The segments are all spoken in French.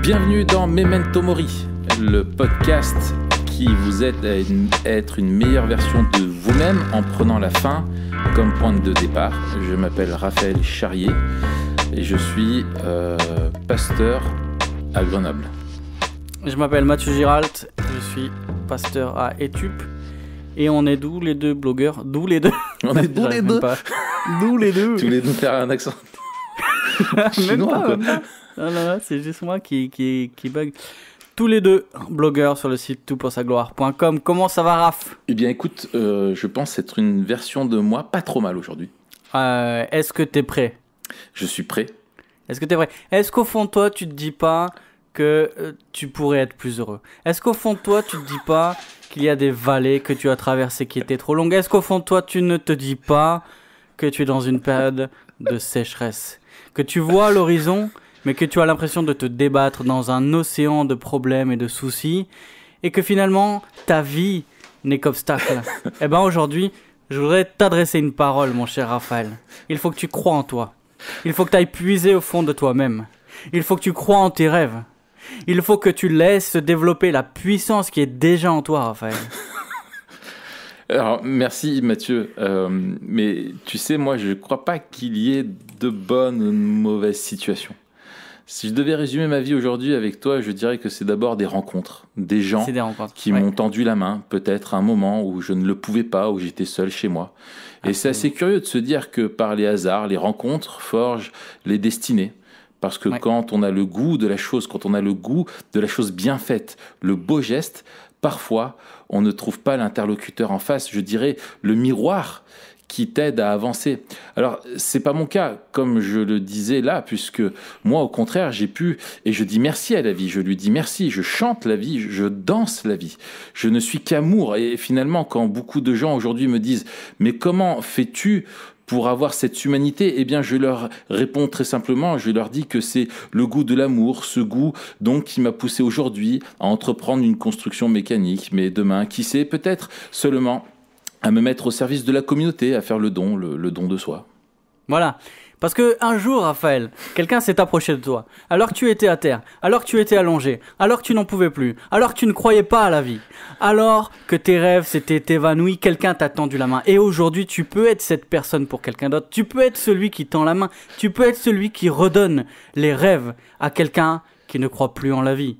Bienvenue dans Memento Mori, le podcast qui vous aide à être une meilleure version de vous-même en prenant la fin comme point de départ. Je m'appelle Raphaël Charrier et je suis pasteur à Grenoble. Je m'appelle Mathieu Giralt, je suis pasteur à Etup et on est d'où les deux blogueurs. D'où les deux. On est d'où les deux. D'où les deux. Tu voulais nous faire un accent chinois, quoi. Non, c'est juste moi qui bug. Tous les deux blogueurs sur le site toutpoursagloire.com. Comment ça va, Raph ? Eh bien, écoute, je pense être une version de moi pas trop mal aujourd'hui. Est-ce que t'es prêt ? Je suis prêt. Est-ce que t'es prêt ? Est-ce qu'au fond de toi, tu te dis pas que tu pourrais être plus heureux ? Est-ce qu'au fond de toi, tu te dis pas qu'il y a des vallées que tu as traversées qui étaient trop longues ? Est-ce qu'au fond de toi, tu ne te dis pas que tu es dans une période de sécheresse ? Que tu vois l'horizon, mais que tu as l'impression de te débattre dans un océan de problèmes et de soucis, et que finalement, ta vie n'est qu'obstacle. Eh bien aujourd'hui, je voudrais t'adresser une parole, mon cher Raphaël. Il faut que tu crois en toi. Il faut que tu ailles puiser au fond de toi-même. Il faut que tu crois en tes rêves. Il faut que tu laisses se développer la puissance qui est déjà en toi, Raphaël. Alors, merci Mathieu, mais tu sais, moi je ne crois pas qu'il y ait de bonnes ou de mauvaises situations. Si je devais résumer ma vie aujourd'hui avec toi, je dirais que c'est d'abord des rencontres, des gens qui m'ont tendu la main, peut-être à un moment où je ne le pouvais pas, où j'étais seul chez moi. Et c'est assez curieux de se dire que par les hasards, les rencontres forgent les destinées. Parce que quand on a le goût de la chose, quand on a le goût de la chose bien faite, le beau geste, parfois, on ne trouve pas l'interlocuteur en face, je dirais le miroir qui t'aide à avancer. Alors, c'est pas mon cas, comme je le disais là, puisque moi, au contraire, j'ai pu, et je dis merci à la vie, je lui dis merci, je chante la vie, je danse la vie. Je ne suis qu'amour. Et finalement, quand beaucoup de gens aujourd'hui me disent « Mais comment fais-tu pour avoir cette humanité ?» Eh bien, je leur réponds très simplement, je leur dis que c'est le goût de l'amour, ce goût donc qui m'a poussé aujourd'hui à entreprendre une construction mécanique, mais demain, qui sait, peut-être seulement à me mettre au service de la communauté, à faire le don de soi. Voilà. Parce que un jour, Raphaël, quelqu'un s'est approché de toi, alors que tu étais à terre, alors que tu étais allongé, alors que tu n'en pouvais plus, alors que tu ne croyais pas à la vie, alors que tes rêves s'étaient évanouis, quelqu'un t'a tendu la main. Et aujourd'hui, tu peux être cette personne pour quelqu'un d'autre. Tu peux être celui qui tend la main. Tu peux être celui qui redonne les rêves à quelqu'un qui ne croit plus en la vie.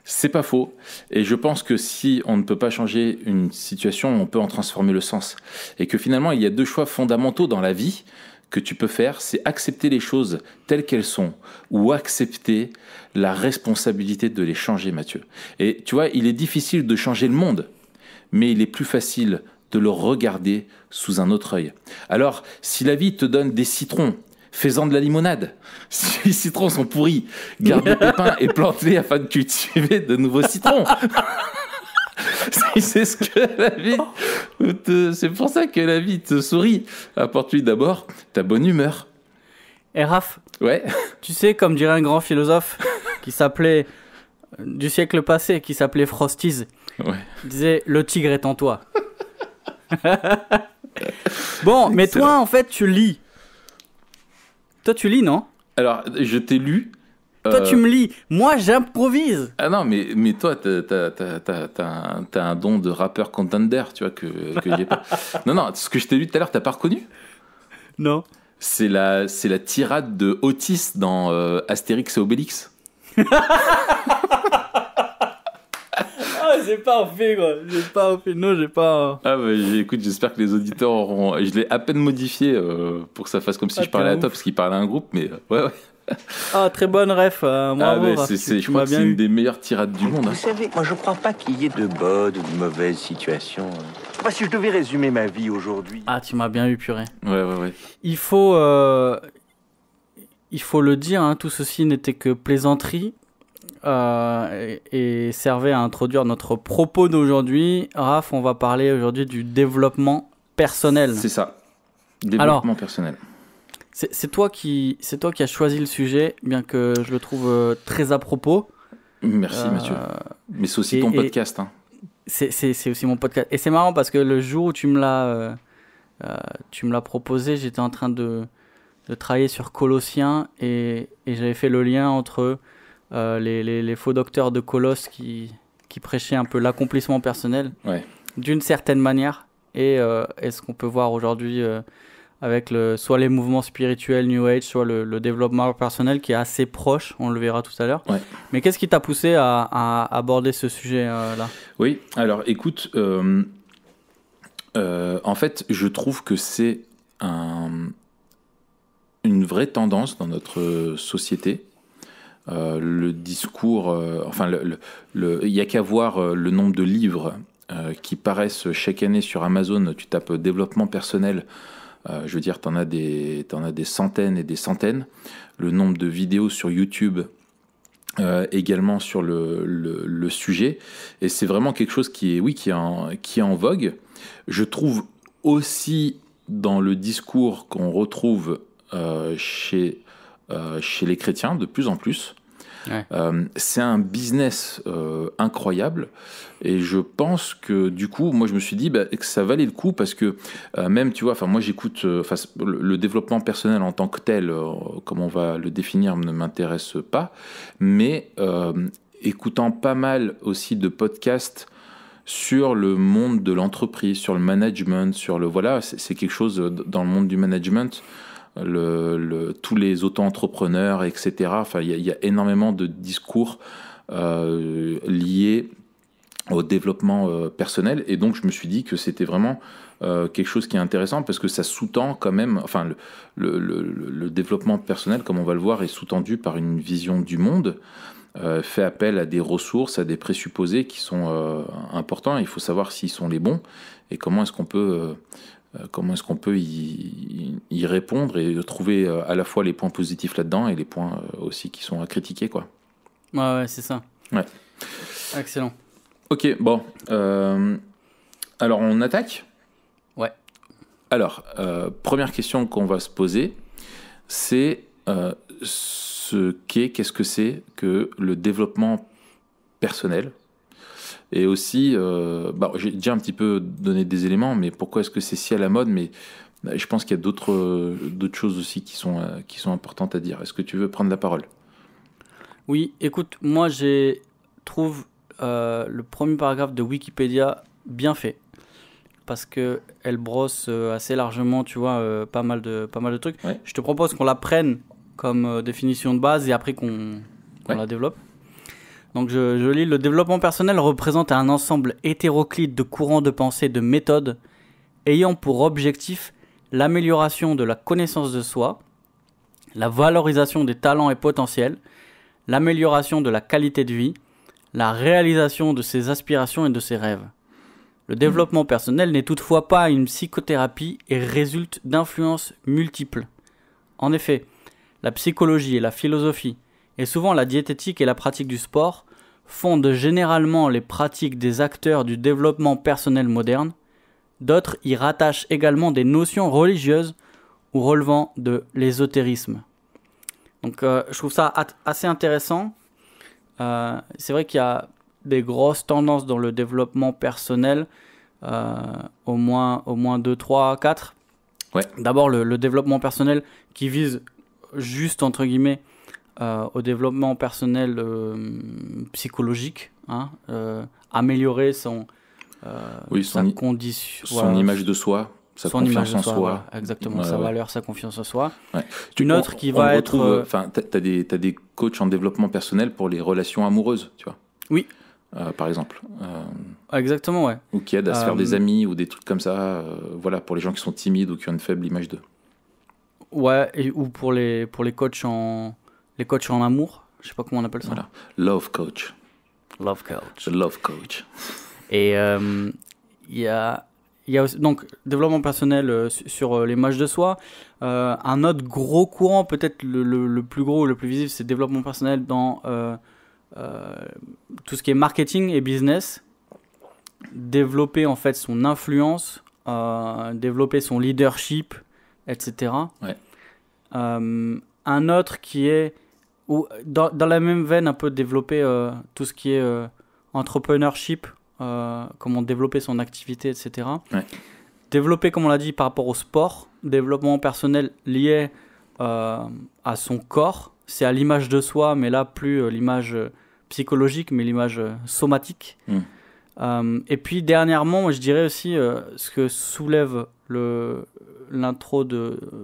C'est pas faux. Et je pense que si on ne peut pas changer une situation, on peut en transformer le sens. Et que finalement, il y a deux choix fondamentaux dans la vie que tu peux faire, c'est accepter les choses telles qu'elles sont ou accepter la responsabilité de les changer, Mathieu. Et tu vois, il est difficile de changer le monde, mais il est plus facile de le regarder sous un autre œil. Alors, si la vie te donne des citrons, fais-en de la limonade. Si les citrons sont pourris, garde les pépins et plante-les afin de cultiver de nouveaux citrons. C'est ce que la vie c'est pour ça que la vie te sourit. Apporte-lui d'abord ta bonne humeur. Et Raph, ouais. Tu sais, comme dirait un grand philosophe qui s'appelait du siècle passé, qui s'appelait Frosties, il disait « Le tigre est en toi ». Bon, mais toi, en fait, tu lis. Toi, tu lis, non ? Alors, je t'ai lu. Toi, tu me lis. Moi, j'improvise. Ah non, mais toi, t'as un don de rappeur contender, tu vois, que j'ai pas. Non, ce que je t'ai lu tout à l'heure, t'as pas reconnu ? Non. C'est la tirade de Otis dans Astérix et Obélix. J'ai pas fait, quoi. Non, j'ai pas. Ah bah écoute, j'espère que les auditeurs auront. Je l'ai à peine modifié pour que ça fasse comme si je parlais à toi, parce qu'il parlait à un groupe, mais ouais. Ah, très bonne ref. Bravo, je crois que c'est une des meilleures tirades du monde. Vous savez, moi je crois pas qu'il y ait de bonnes ou de mauvaises situations. Si je devais résumer ma vie aujourd'hui... Ah, tu m'as bien eu, purée. Ouais. Il faut le dire, hein, tout ceci n'était que plaisanterie et servait à introduire notre propos d'aujourd'hui. Raph, on va parler aujourd'hui du développement personnel. C'est ça, développement personnel. C'est toi qui as choisi le sujet, bien que je le trouve très à propos. Merci Mathieu. Mais c'est aussi ton podcast. Hein. C'est aussi mon podcast. Et c'est marrant parce que le jour où tu me l'as proposé, j'étais en train de travailler sur Colossiens et j'avais fait le lien entre les faux docteurs de Colosse qui prêchaient un peu l'accomplissement personnel d'une certaine manière. Et est-ce qu'on peut voir aujourd'hui avec soit les mouvements spirituels New Age, soit le développement personnel qui est assez proche, on le verra tout à l'heure. Mais qu'est-ce qui t'a poussé à aborder ce sujet-là ? Oui, alors écoute, en fait, je trouve que c'est une vraie tendance dans notre société. Le discours, il n'y a qu'à voir le nombre de livres qui paraissent chaque année sur Amazon. Tu tapes développement personnel, je veux dire, t'en as des centaines et des centaines. Le nombre de vidéos sur YouTube également sur le sujet. Et c'est vraiment quelque chose qui est en vogue. Je trouve aussi dans le discours qu'on retrouve chez les chrétiens de plus en plus. C'est un business incroyable et je pense que du coup moi je me suis dit que ça valait le coup parce que même tu vois, moi j'écoute le développement personnel en tant que tel, comme on va le définir, ne m'intéresse pas, mais écoutant pas mal aussi de podcasts sur le monde de l'entreprise, sur le management, c'est quelque chose dans le monde du management. Tous les auto-entrepreneurs, etc. Il y a énormément de discours liés au développement personnel. Et donc, je me suis dit que c'était vraiment quelque chose qui est intéressant parce que ça sous-tend quand même... le développement personnel, comme on va le voir, est sous-tendu par une vision du monde, fait appel à des ressources, à des présupposés qui sont importants. Il faut savoir s'ils sont les bons et comment est-ce qu'on peut y répondre et trouver à la fois les points positifs là-dedans et les points aussi qui sont à critiquer, quoi. Ouais, c'est ça. Ouais. Excellent. Ok, bon. Alors, on attaque ? Ouais. Alors, première question qu'on va se poser, c'est qu'est-ce que c'est que le développement personnel ? Et aussi, j'ai déjà un petit peu donné des éléments, mais pourquoi est-ce que c'est si à la mode ? Mais je pense qu'il y a d'autres choses aussi qui sont importantes à dire. Est-ce que tu veux prendre la parole ? Oui, écoute, moi trouve le premier paragraphe de Wikipédia bien fait. Parce qu'elle brosse assez largement, tu vois, pas mal de trucs. Ouais. Je te propose qu'on la prenne comme définition de base et après qu'on la développe. Donc je lis, le développement personnel représente un ensemble hétéroclite de courants de pensée, de méthodes, ayant pour objectif l'amélioration de la connaissance de soi, la valorisation des talents et potentiels, l'amélioration de la qualité de vie, la réalisation de ses aspirations et de ses rêves. Le développement personnel n'est toutefois pas une psychothérapie et résulte d'influences multiples. En effet, la psychologie et la philosophie, et souvent la diététique et la pratique du sport, fondent généralement les pratiques des acteurs du développement personnel moderne. D'autres y rattachent également des notions religieuses ou relevant de l'ésotérisme. Donc je trouve ça assez intéressant. C'est vrai qu'il y a des grosses tendances dans le développement personnel, au moins 2, 3, 4. Ouais. D'abord le développement personnel qui vise juste entre guillemets au développement personnel psychologique, améliorer son condition, son image de soi, sa confiance en soi. Voilà, exactement, sa valeur, sa confiance en soi. Ouais. Une autre qui va être... T'as des coachs en développement personnel pour les relations amoureuses, tu vois. Oui. Par exemple. Exactement, ouais. Ou qui aident à se faire des amis ou des trucs comme ça, pour les gens qui sont timides ou qui ont une faible image d'eux. Ouais, ou pour les coachs en amour, je sais pas comment on appelle ça. Voilà. Love coach. Love coach. The love coach. Et il y a aussi, donc, développement personnel sur l'image de soi. Un autre gros courant, peut-être le plus gros ou le plus visible, c'est développement personnel dans tout ce qui est marketing et business. Développer en fait son influence, développer son leadership, etc. Ouais. Un autre qui est dans la même veine, un peu développer tout ce qui est entrepreneurship, comment développer son activité, etc. Ouais. Développer, comme on l'a dit, par rapport au sport, développement personnel lié à son corps, c'est à l'image de soi, mais là, plus l'image psychologique, mais l'image somatique. Et puis, dernièrement, moi, je dirais aussi ce que soulève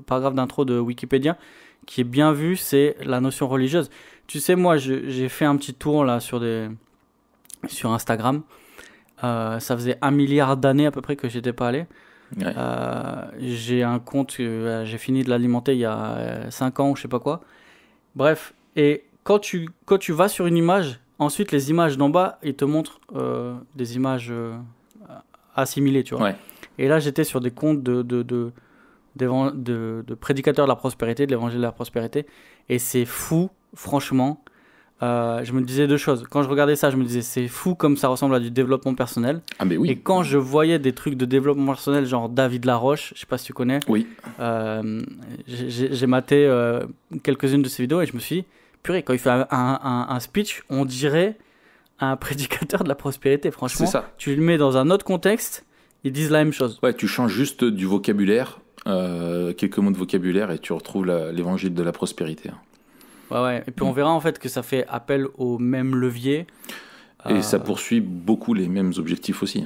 paragraphe d'intro de Wikipédia, qui est bien vu, c'est la notion religieuse. Tu sais, moi, j'ai fait un petit tour là sur Instagram. Ça faisait 1 milliard d'années à peu près que j'étais pas allé. Ouais. J'ai un compte, j'ai fini de l'alimenter il y a 5 ans ou je sais pas quoi. Bref, et quand tu vas sur une image, ensuite les images d'en bas, ils te montrent des images assimilées, tu vois. Ouais. Et là, j'étais sur des comptes de prédicateurs de la prospérité, de l'évangile de la prospérité, et c'est fou, franchement. Je me disais 2 choses. Quand je regardais ça, je me disais c'est fou comme ça ressemble à du développement personnel. Ah mais oui. Et quand je voyais des trucs de développement personnel, genre David Laroche, je sais pas si tu connais. Oui. J'ai maté quelques-unes de ses vidéos et je me suis dit, purée, quand il fait un speech, on dirait un prédicateur de la prospérité. Franchement, C'est ça. tu le mets dans un autre contexte, ils disent la même chose. Ouais, tu changes juste du vocabulaire, quelques mots de vocabulaire et tu retrouves l'évangile de la prospérité. Ouais. Et puis on verra en fait que ça fait appel au même levier. Et ça poursuit beaucoup les mêmes objectifs aussi.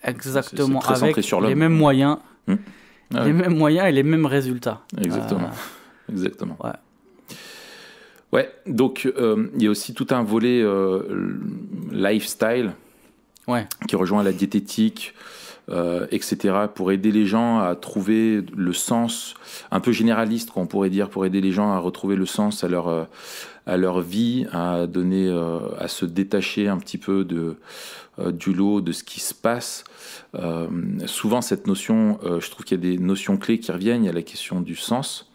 Exactement, c'est très centré avec sur l'homme. les mêmes moyens. Ah les ouais. mêmes moyens et les mêmes résultats. Exactement. Exactement. Ouais. Ouais, donc il y a aussi tout un volet lifestyle qui rejoint la diététique, etc., pour aider les gens à trouver le sens, un peu généraliste, qu'on pourrait dire, pour aider les gens à retrouver le sens à leur vie, à se détacher un petit peu du lot, de ce qui se passe. Souvent, cette notion, je trouve qu'il y a des notions clés qui reviennent. Il y a la question du sens.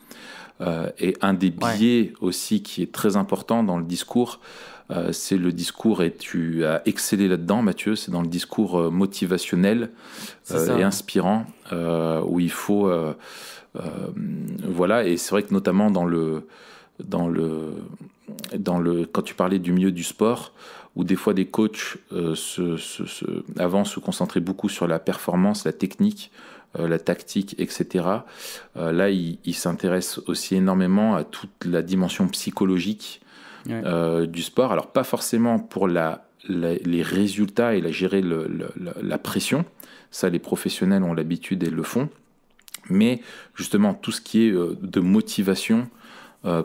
Et un des biais aussi qui est très important dans le discours, c'est le discours, et tu as excellé là-dedans, Mathieu, c'est dans le discours motivationnel et inspirant, où il faut... voilà, et c'est vrai que notamment quand tu parlais du milieu du sport, où des fois des coachs avant se concentraient beaucoup sur la performance, la technique, la tactique, etc. Là, ils s'intéressent aussi énormément à toute la dimension psychologique du sport. Alors, pas forcément pour les résultats et gérer la pression. Ça, les professionnels ont l'habitude et le font. Mais justement, tout ce qui est de motivation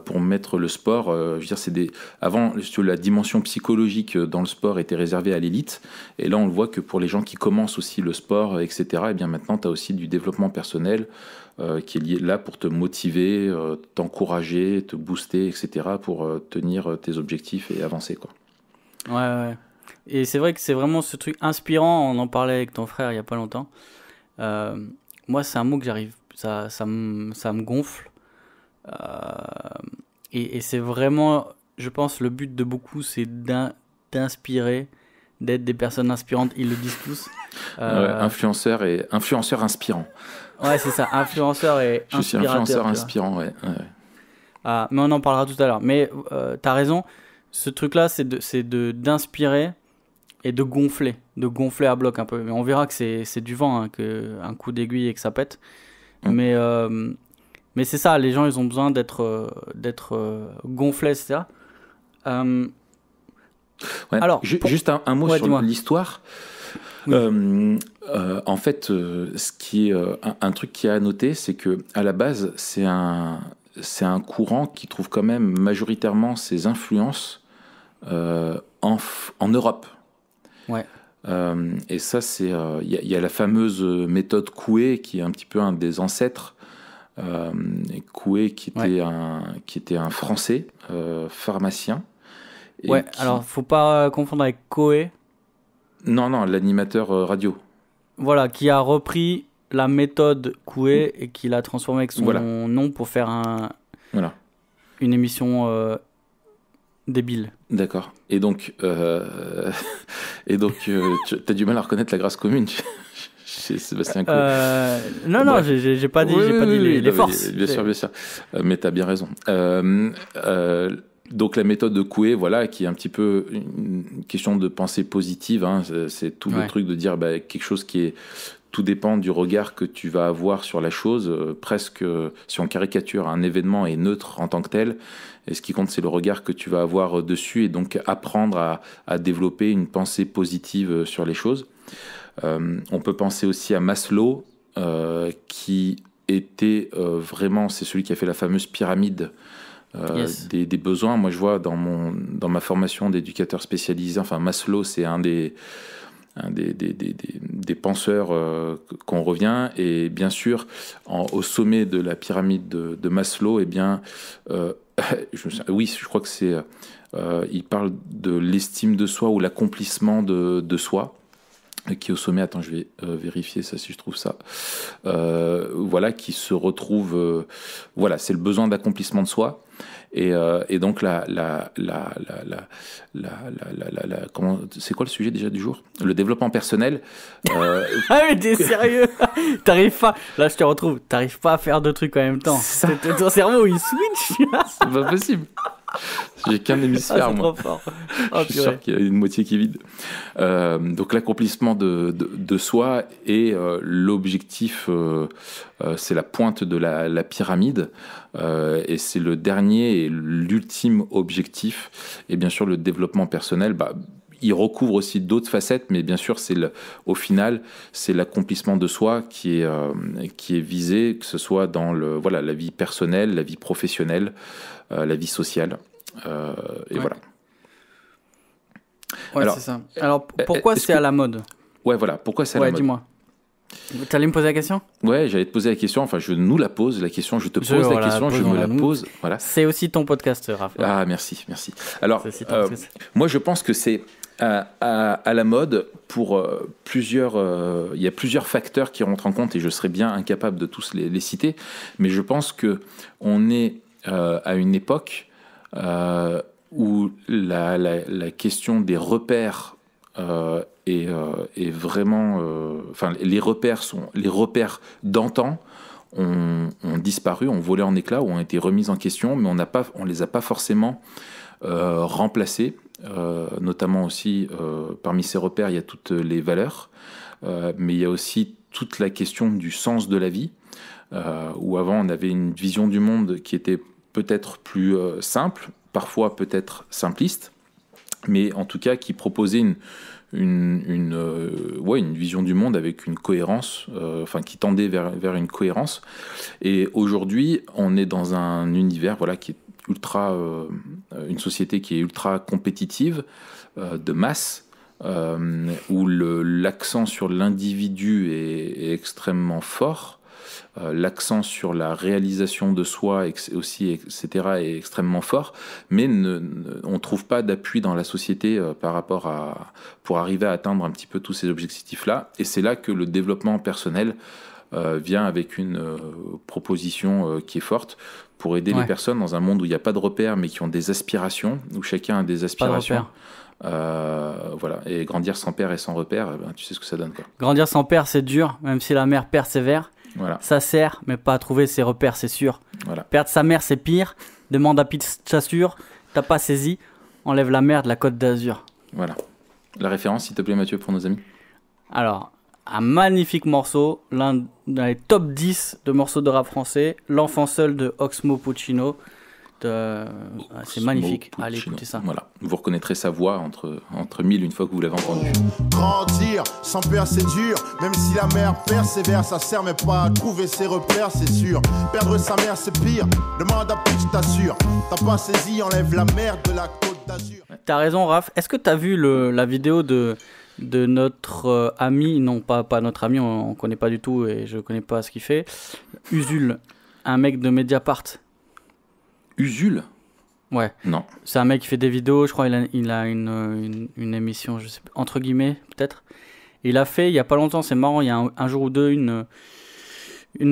pour mettre le sport, je veux dire, avant, la dimension psychologique dans le sport était réservée à l'élite, et là on le voit que pour les gens qui commencent aussi le sport, etc., et bien maintenant tu as aussi du développement personnel qui est lié là pour te motiver, t'encourager, te booster, etc., pour tenir tes objectifs et avancer, quoi. Ouais. Et c'est vrai que c'est vraiment ce truc inspirant, on en parlait avec ton frère il y a pas longtemps. Moi c'est un mot que ça me gonfle. Et c'est vraiment, je pense, le but de beaucoup, c'est d'inspirer, d'être des personnes inspirantes. Ils le disent tous. Influenceur inspirant. Ouais, c'est ça, influenceur et inspirateur. Je suis influenceur inspirant, ouais. Mais on en parlera tout à l'heure. Mais t'as raison, ce truc-là, c'est d'inspirer et de gonfler à bloc un peu. Mais on verra que c'est du vent, un coup d'aiguille et que ça pète. Mais c'est ça, les gens, ils ont besoin d'être gonflés, etc. Alors, juste un mot sur l'histoire. Oui. En fait, ce qui est un truc qui est à noter, c'est que à la base, c'est un courant qui trouve quand même majoritairement ses influences en Europe. Ouais. Et ça, il y a la fameuse méthode Coué, qui est un petit peu un des ancêtres. Coué qui était un Français pharmacien. Alors faut pas confondre avec Coé. Non, l'animateur radio. Voilà, qui a repris la méthode Coué et qui l'a transformée avec son nom pour faire une émission débile. D'accord. Et donc, tu as du mal à reconnaître la grâce commune. C'est Sébastien Coué. Non, j'ai pas dit, les forces. Bien sûr. Mais t'as bien raison. Donc la méthode de Coué, qui est un petit peu une question de pensée positive. C'est tout le truc de dire quelque chose qui est tout dépend du regard que tu vas avoir sur la chose. Presque, si on caricature, un événement est neutre en tant que tel. Et ce qui compte, c'est le regard que tu vas avoir dessus et donc apprendre à développer une pensée positive sur les choses. On peut penser aussi à Maslow, qui était vraiment, c'est celui qui a fait la fameuse pyramide des besoins. Moi, je vois dans ma formation d'éducateur spécialisé, enfin Maslow, c'est un des penseurs qu'on revient, et bien sûr au sommet de la pyramide de Maslow, eh bien je crois que c'est il parle de l'estime de soi ou l'accomplissement de soi qui est au sommet. Attends, je vais vérifier ça si je trouve ça. Voilà, qui se retrouve. Voilà, c'est le besoin d'accomplissement de soi. Et donc comment, c'est quoi le sujet déjà du jour? Le développement personnel. Ah mais t'es sérieux? T'arrives pas. Là je te retrouve. T'arrives pas à faire deux trucs en même temps. Ton cerveau il switch. C'est pas possible. J'ai qu'un hémisphère, moi. Trop fort. Je suis sûr qu'il y a une moitié qui est vide. Donc l'accomplissement de soi et l'objectif, c'est la pointe de la pyramide, et c'est le dernier et l'ultime objectif. Et bien sûr, le développement personnel, il recouvre aussi d'autres facettes, mais bien sûr, au final, c'est l'accomplissement de soi qui est visé, que ce soit dans la vie personnelle, la vie professionnelle, la vie sociale. Et voilà. Ouais, alors, c'est ça. Alors, pourquoi c'est à la mode? Ouais, voilà. Pourquoi c'est à la mode? Ouais, dis-moi. Tu allais me poser la question? Ouais, j'allais te poser la question. Enfin, je nous la pose, la question. Je te pose la question, je me la pose. Voilà. C'est aussi ton podcast, Raphaël. Ah, merci. Alors, moi, je pense que c'est à la mode pour plusieurs... Il y a plusieurs facteurs qui rentrent en compte, et je serais bien incapable de tous les citer. Mais je pense qu'on est à une époque où la question des repères est vraiment... Enfin, les repères d'antan ont disparu, ont volé en éclats, ou ont été remis en question, mais on les a pas forcément remplacés. Notamment aussi, parmi ces repères, il y a toutes les valeurs, mais il y a aussi toute la question du sens de la vie, où avant on avait une vision du monde qui était peut-être plus simple, parfois peut-être simpliste, mais en tout cas qui proposait une vision du monde avec une cohérence, qui tendait vers une cohérence. Et aujourd'hui, on est dans un univers qui est une société qui est ultra compétitive, de masse, où l'accent sur l'individu est extrêmement fort. L'accent sur la réalisation de soi aussi, etc., est extrêmement fort, mais on ne trouve pas d'appui dans la société pour arriver à atteindre un petit peu tous ces objectifs-là. Et c'est là que le développement personnel vient avec une proposition qui est forte pour aider les personnes dans un monde où il n'y a pas de repères, mais qui ont des aspirations, où chacun a des aspirations. Voilà. Et grandir sans père et sans repère, tu sais ce que ça donne, quoi. Grandir sans père, c'est dur, même si la mère persévère. Voilà. Ça sert, mais pas à trouver ses repères, c'est sûr. Voilà. Perdre sa mère, c'est pire. Demande à Pistassure, t'as pas saisi, enlève la mer de la Côte d'Azur. Voilà. La référence, s'il te plaît, Mathieu, pour nos amis. Alors, un magnifique morceau, l'un dans les top 10 de morceaux de rap français, L'Enfant Seul de Oxmo Puccino. C'est magnifique, allez écoutez ça. Voilà. Vous reconnaîtrez sa voix entre mille une fois que vous l'avez entendu. Grandir sans peur c'est dur, même si la mère persévère, ça sert mais pas à trouver ses repères, c'est sûr. Perdre sa mère c'est pire, demande à Pistassure, t'as pas saisi, enlève la mer de la Côte d'Azur. T'as raison Raph, est-ce que t'as vu la vidéo de notre ami, non pas notre ami, on connaît pas du tout et je connais pas ce qu'il fait, Usul, un mec de Mediapart. Usul? Ouais. Non. C'est un mec qui fait des vidéos, je crois il a une émission, je sais pas, entre guillemets peut-être. Il a fait il y a pas longtemps, c'est marrant, il y a un jour ou deux une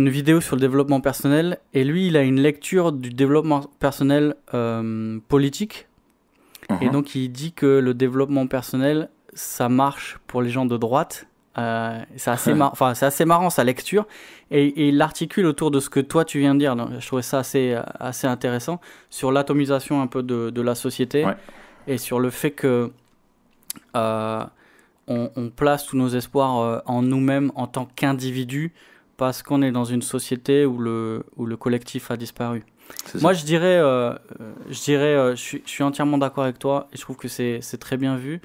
vidéo sur le développement personnel, et lui il a une lecture du développement personnel politique. Et donc il dit que le développement personnel ça marche pour les gens de droite. C'est assez marrant sa lecture, et il l'articule autour de ce que toi tu viens de dire. Donc, je trouvais ça assez intéressant sur l'atomisation un peu de la société, et sur le fait que on place tous nos espoirs en nous-mêmes en tant qu'individus parce qu'on est dans une société où le collectif a disparu. Moi, je suis entièrement d'accord avec toi et je trouve que c'est très bien vu.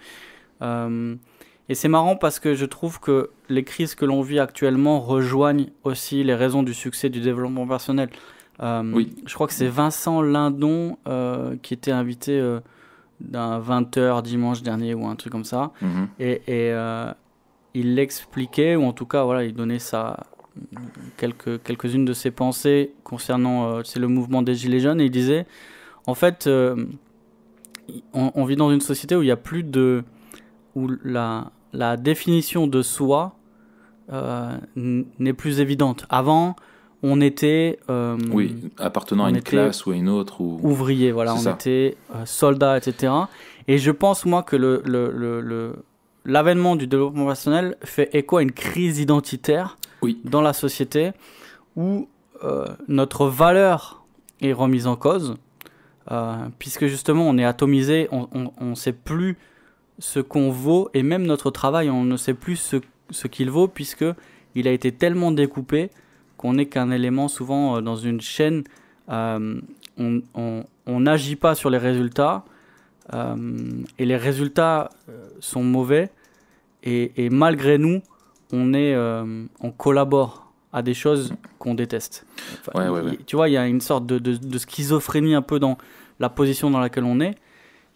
Et c'est marrant parce que je trouve que les crises que l'on vit actuellement rejoignent aussi les raisons du succès du développement personnel. Oui. Je crois que c'est Vincent Lindon qui était invité d'un 20h dimanche dernier ou un truc comme ça. Et il l'expliquait, ou en tout cas, voilà, il donnait quelques-unes de ses pensées concernant le mouvement des Gilets jaunes. Et il disait, en fait, on vit dans une société où il y a plus où la définition de soi n'est plus évidente. Avant, on était appartenant à une classe ou à une autre, ou ouvrier, voilà, on était soldat, etc. Et je pense, moi, que l'avènement du développement personnel fait écho à une crise identitaire dans la société où notre valeur est remise en cause, puisque justement on est atomisé, on ne sait plus ce qu'on vaut, et même notre travail, on ne sait plus ce qu'il vaut, puisqu'il a été tellement découpé qu'on n'est qu'un élément souvent dans une chaîne. On n'agit pas sur les résultats, et les résultats sont mauvais, et malgré nous, on collabore à des choses qu'on déteste. Tu vois, il y a une sorte de schizophrénie un peu dans la position dans laquelle on est,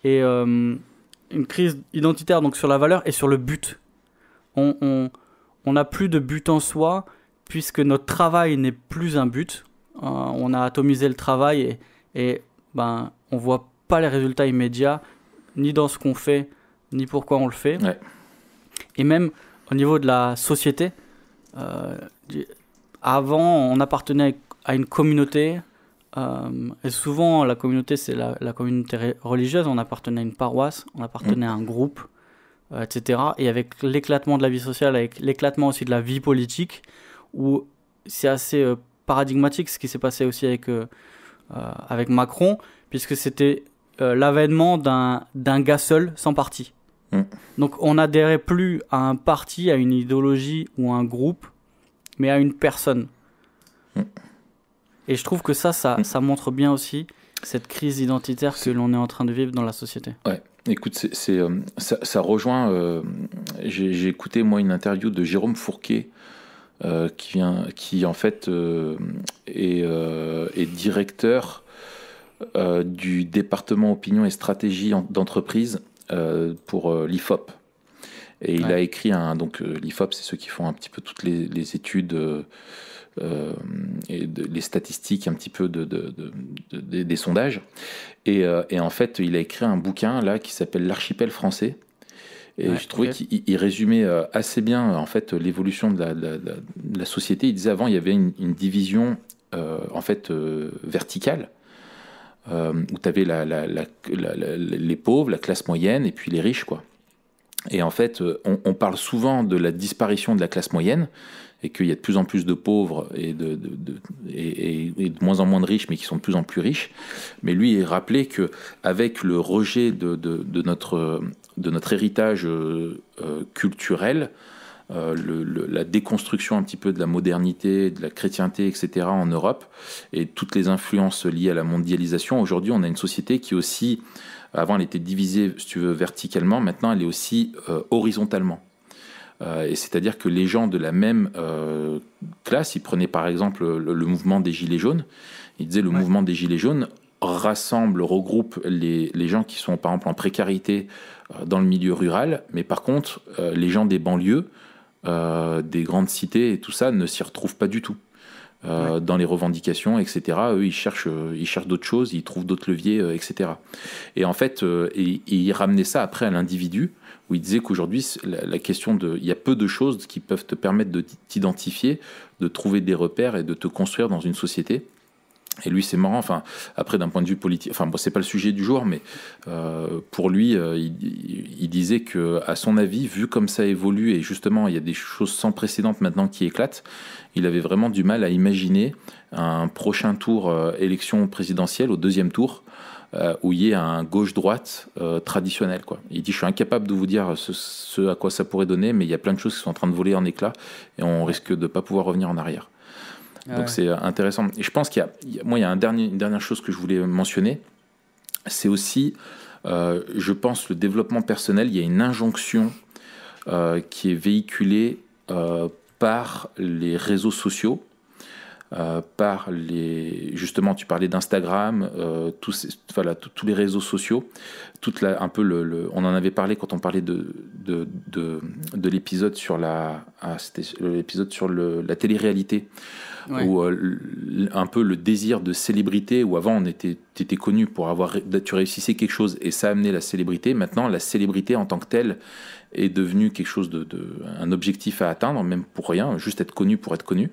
et une crise identitaire donc sur la valeur et sur le but. On n'a plus de but en soi, puisque notre travail n'est plus un but. On a atomisé le travail et on voit pas les résultats immédiats, ni dans ce qu'on fait, ni pourquoi on le fait. Ouais. Et même au niveau de la société, avant, on appartenait à une communauté, et souvent la communauté, c'est la communauté religieuse. On appartenait à une paroisse, on appartenait à un groupe, etc. Et avec l'éclatement de la vie sociale, avec l'éclatement aussi de la vie politique, où c'est assez paradigmatique ce qui s'est passé aussi avec Macron, puisque c'était l'avènement d'un gars seul, sans parti. Donc on n'adhérait plus à un parti, à une idéologie ou à un groupe, mais à une personne. Et je trouve que ça montre bien aussi cette crise identitaire que l'on est en train de vivre dans la société. Ouais, écoute, ça rejoint... j'ai écouté, moi, une interview de Jérôme Fourquet, qui en fait est directeur du département opinion et stratégie d'entreprise pour l'IFOP. Et il a écrit donc l'IFOP, c'est ceux qui font un petit peu toutes les études et les statistiques, un petit peu des sondages. Et en fait, il a écrit un bouquin là qui s'appelle L'archipel français. Et je trouvais qu'il résumait assez bien en fait l'évolution de la société. Il disait avant, il y avait une division en fait verticale, où tu avais les pauvres, la classe moyenne et puis les riches, quoi. Et en fait, on parle souvent de la disparition de la classe moyenne et qu'il y a de plus en plus de pauvres et de moins en moins de riches, mais qui sont de plus en plus riches. Mais lui, il rappelait qu'avec le rejet de notre héritage culturel, la déconstruction un petit peu de la modernité, de la chrétienté, etc. en Europe, et toutes les influences liées à la mondialisation, aujourd'hui, on a une société qui aussi... Avant, elle était divisée, si tu veux, verticalement. Maintenant, elle est aussi horizontalement. Et c'est-à-dire que les gens de la même classe, ils prenaient par exemple le mouvement des Gilets jaunes. Ils disaient le mouvement des Gilets jaunes regroupe les gens qui sont par exemple en précarité dans le milieu rural. Mais par contre, les gens des banlieues, des grandes cités et tout ça ne s'y retrouvent pas du tout. Dans les revendications, etc. Eux, ils cherchent d'autres choses, ils trouvent d'autres leviers, etc. Et en fait, ils ramenaient ça après à l'individu, où ils disaient qu'aujourd'hui, la question il y a peu de choses qui peuvent te permettre de t'identifier, de trouver des repères et de te construire dans une société. Et lui, c'est marrant, enfin, après d'un point de vue politique, enfin, bon, c'est pas le sujet du jour, mais pour lui, il disait que, à son avis, vu comme ça évolue, et justement, il y a des choses sans précédent maintenant qui éclatent, il avait vraiment du mal à imaginer un prochain tour élection présidentielle, au deuxième tour, où il y ait un gauche-droite traditionnel, quoi. Il dit, je suis incapable de vous dire ce à quoi ça pourrait donner, mais il y a plein de choses qui sont en train de voler en éclats et on risque de ne pas pouvoir revenir en arrière. Donc c'est intéressant. Et je pense qu'il y a une dernière chose que je voulais mentionner, c'est aussi, je pense, le développement personnel. Il y a une injonction qui est véhiculée par les réseaux sociaux, justement, tu parlais d'Instagram, tous les réseaux sociaux, on en avait parlé quand on parlait de l'épisode sur c'était l'épisode sur la télé-réalité, où un peu le désir de célébrité, où avant t'étais connu pour tu réussissais quelque chose et ça a amené la célébrité. Maintenant, la célébrité en tant que telle est devenue quelque chose un objectif à atteindre, même pour rien, juste être connu pour être connu.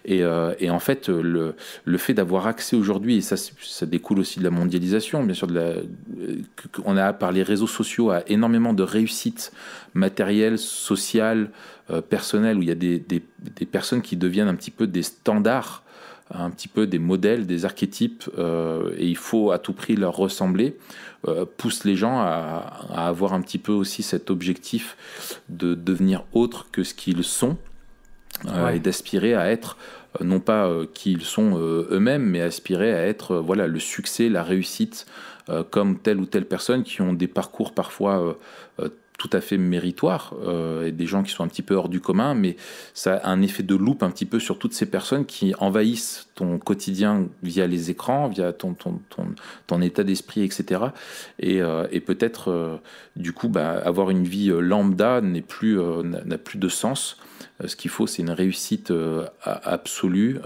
Et en fait, le fait d'avoir accès aujourd'hui, et ça découle aussi de la mondialisation, bien sûr, on a par les réseaux sociaux à énormément de réussite matérielle, sociale, personnelle, où il y a des personnes qui deviennent un petit peu des standards, un petit peu des modèles, des archétypes, et il faut à tout prix leur ressembler, pousse les gens à avoir un petit peu aussi cet objectif de devenir autre que ce qu'ils sont, et d'aspirer à être non pas qui ils sont eux-mêmes, mais aspirer à être le succès, la réussite, comme telle ou telle personne qui ont des parcours parfois tout à fait méritoires, et des gens qui sont un petit peu hors du commun, mais ça a un effet de loupe un petit peu sur toutes ces personnes qui envahissent ton quotidien via les écrans, via ton état d'esprit, etc. Et peut-être, du coup, avoir une vie lambda n'a plus de sens. Ce qu'il faut, c'est une réussite absolue,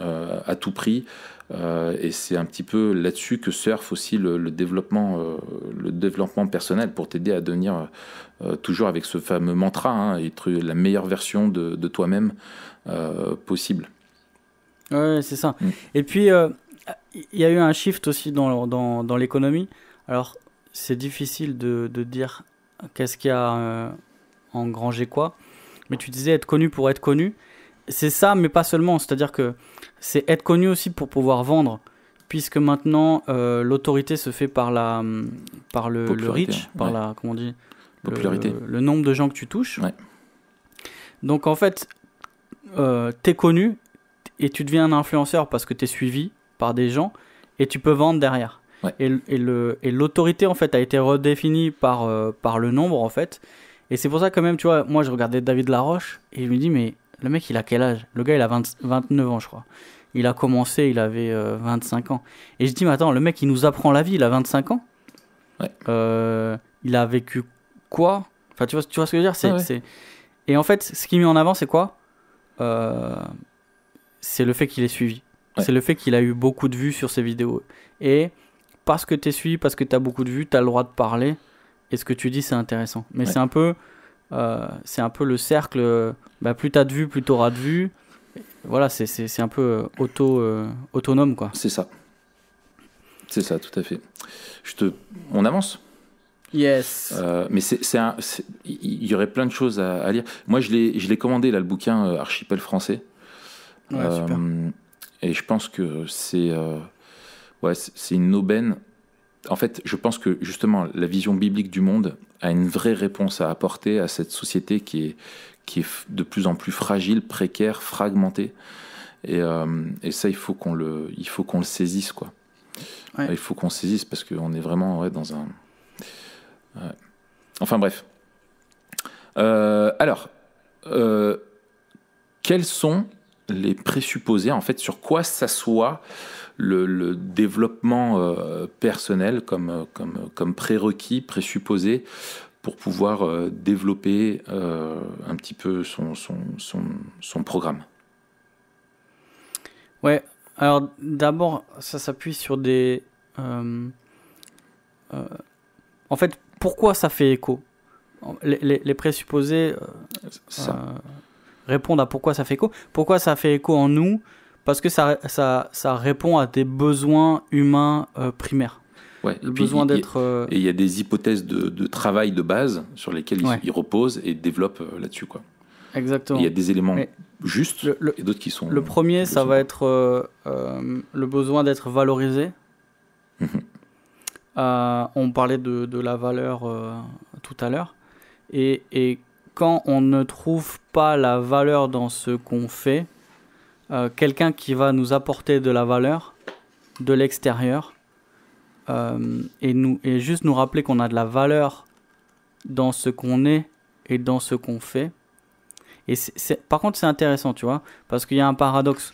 à tout prix. Et c'est un petit peu là-dessus que surfe aussi le développement personnel, pour t'aider à devenir toujours avec ce fameux mantra, être la meilleure version de toi-même possible. Ouais, c'est ça. Et puis, il y a eu un shift aussi dans l'économie. Alors, c'est difficile de dire qu'est-ce qui a engrangé quoi. Mais tu disais être connu pour être connu. C'est ça, mais pas seulement. C'est-à-dire que c'est être connu aussi pour pouvoir vendre. Puisque maintenant, l'autorité se fait par le reach, par la, comment on dit, popularité. Le nombre de gens que tu touches. Ouais. Donc en fait, t'es connu et tu deviens un influenceur parce que t'es suivi par des gens et tu peux vendre derrière. Ouais. Et l'autorité en fait a été redéfinie par le nombre en fait. Et c'est pour ça quand même, tu vois, moi je regardais David Laroche et je me dis mais le mec il a quel âge? Le gars il a 29 ans je crois. Il a commencé, il avait 25 ans. Et je dis mais attends, le mec il nous apprend la vie, il a 25 ans. Ouais. Il a vécu quoi? Enfin tu vois ce que je veux dire, c'est... Et en fait ce qu'il met en avant c'est quoi? C'est le fait qu'il est suivi. Ouais. C'est le fait qu'il a eu beaucoup de vues sur ses vidéos. Et parce que t'es suivi, parce que t'as beaucoup de vues, t'as le droit de parler. Et ce que tu dis, c'est intéressant. Mais c'est un peu le cercle. Plus t'as de vues, plus t'auras de vues. Voilà, c'est un peu autonome, quoi. C'est ça. C'est ça, tout à fait. On avance. Yes. Mais il y aurait plein de choses à lire. Moi, je l'ai commandé, là, le bouquin Archipel français. Ouais, super. Et je pense que c'est une aubaine. En fait, je pense que justement, la vision biblique du monde a une vraie réponse à apporter à cette société qui est de plus en plus fragile, précaire, fragmentée. Et ça, il faut qu'on le saisisse, quoi. Ouais. Il faut qu'on saisisse parce qu'on est vraiment dans un... Enfin bref. Alors, quels sont les présupposés, en fait, sur quoi s'assoit le développement personnel comme prérequis, présupposé pour pouvoir développer un petit peu son programme. Ouais, alors d'abord, ça s'appuie sur des... en fait, pourquoi ça fait écho? Les présupposés répondent à pourquoi ça fait écho. Pourquoi ça fait écho en nous? Parce que ça répond à des besoins humains primaires. Ouais, le besoin d'être... Et il y a des hypothèses de travail de base sur lesquelles ils reposent et développent là-dessus, quoi. Exactement. Il y a des éléments justes et d'autres qui sont... Le premier, ça va être le besoin d'être valorisé. on parlait de la valeur tout à l'heure. Et quand on ne trouve pas la valeur dans ce qu'on fait, quelqu'un qui va nous apporter de la valeur de l'extérieur et juste nous rappeler qu'on a de la valeur dans ce qu'on est et dans ce qu'on fait. Et par contre, c'est intéressant, tu vois, parce qu'il y a un paradoxe.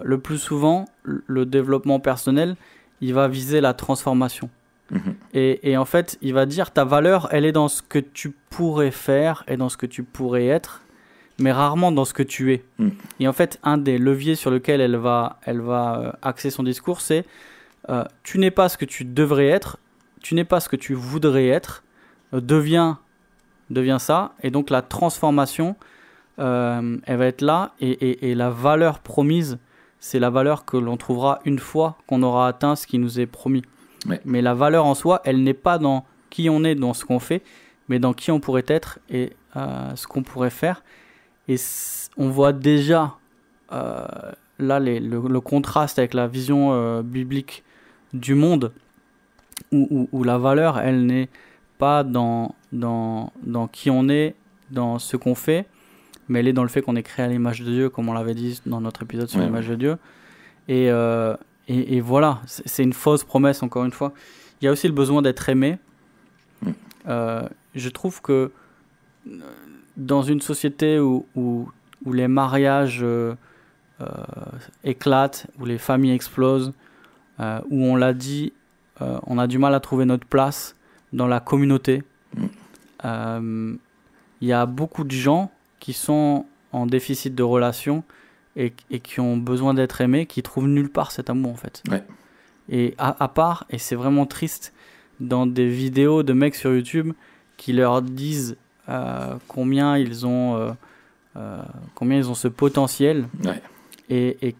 Le plus souvent, le développement personnel, il va viser la transformation. Et en fait, il va dire ta valeur, elle est dans ce que tu pourrais faire et dans ce que tu pourrais être, mais rarement dans ce que tu es. Et en fait, un des leviers sur lequel elle va axer son discours, c'est tu n'es pas ce que tu devrais être, tu n'es pas ce que tu voudrais être, deviens ça. Et donc la transformation, elle va être là, et la valeur promise, c'est la valeur que l'on trouvera une fois qu'on aura atteint ce qui nous est promis. Ouais. Mais la valeur en soi, elle n'est pas dans qui on est, dans ce qu'on fait, mais dans qui on pourrait être et ce qu'on pourrait faire. Et on voit déjà là le contraste avec la vision biblique du monde, où la valeur, elle n'est pas dans qui on est, dans ce qu'on fait, mais elle est dans le fait qu'on est créé à l'image de Dieu, comme on l'avait dit dans notre épisode sur l'image de Dieu. Et voilà, c'est une fausse promesse, encore une fois. Il y a aussi le besoin d'être aimé. Je trouve que dans une société où les mariages éclatent, où les familles explosent, où on l'a dit, on a du mal à trouver notre place dans la communauté. Il y a beaucoup de gens qui sont en déficit de relation et qui ont besoin d'être aimés, qui trouvent nulle part cet amour en fait. Ouais. Et à part, et c'est vraiment triste, dans des vidéos de mecs sur YouTube qui leur disent combien ils ont ce potentiel, ouais, et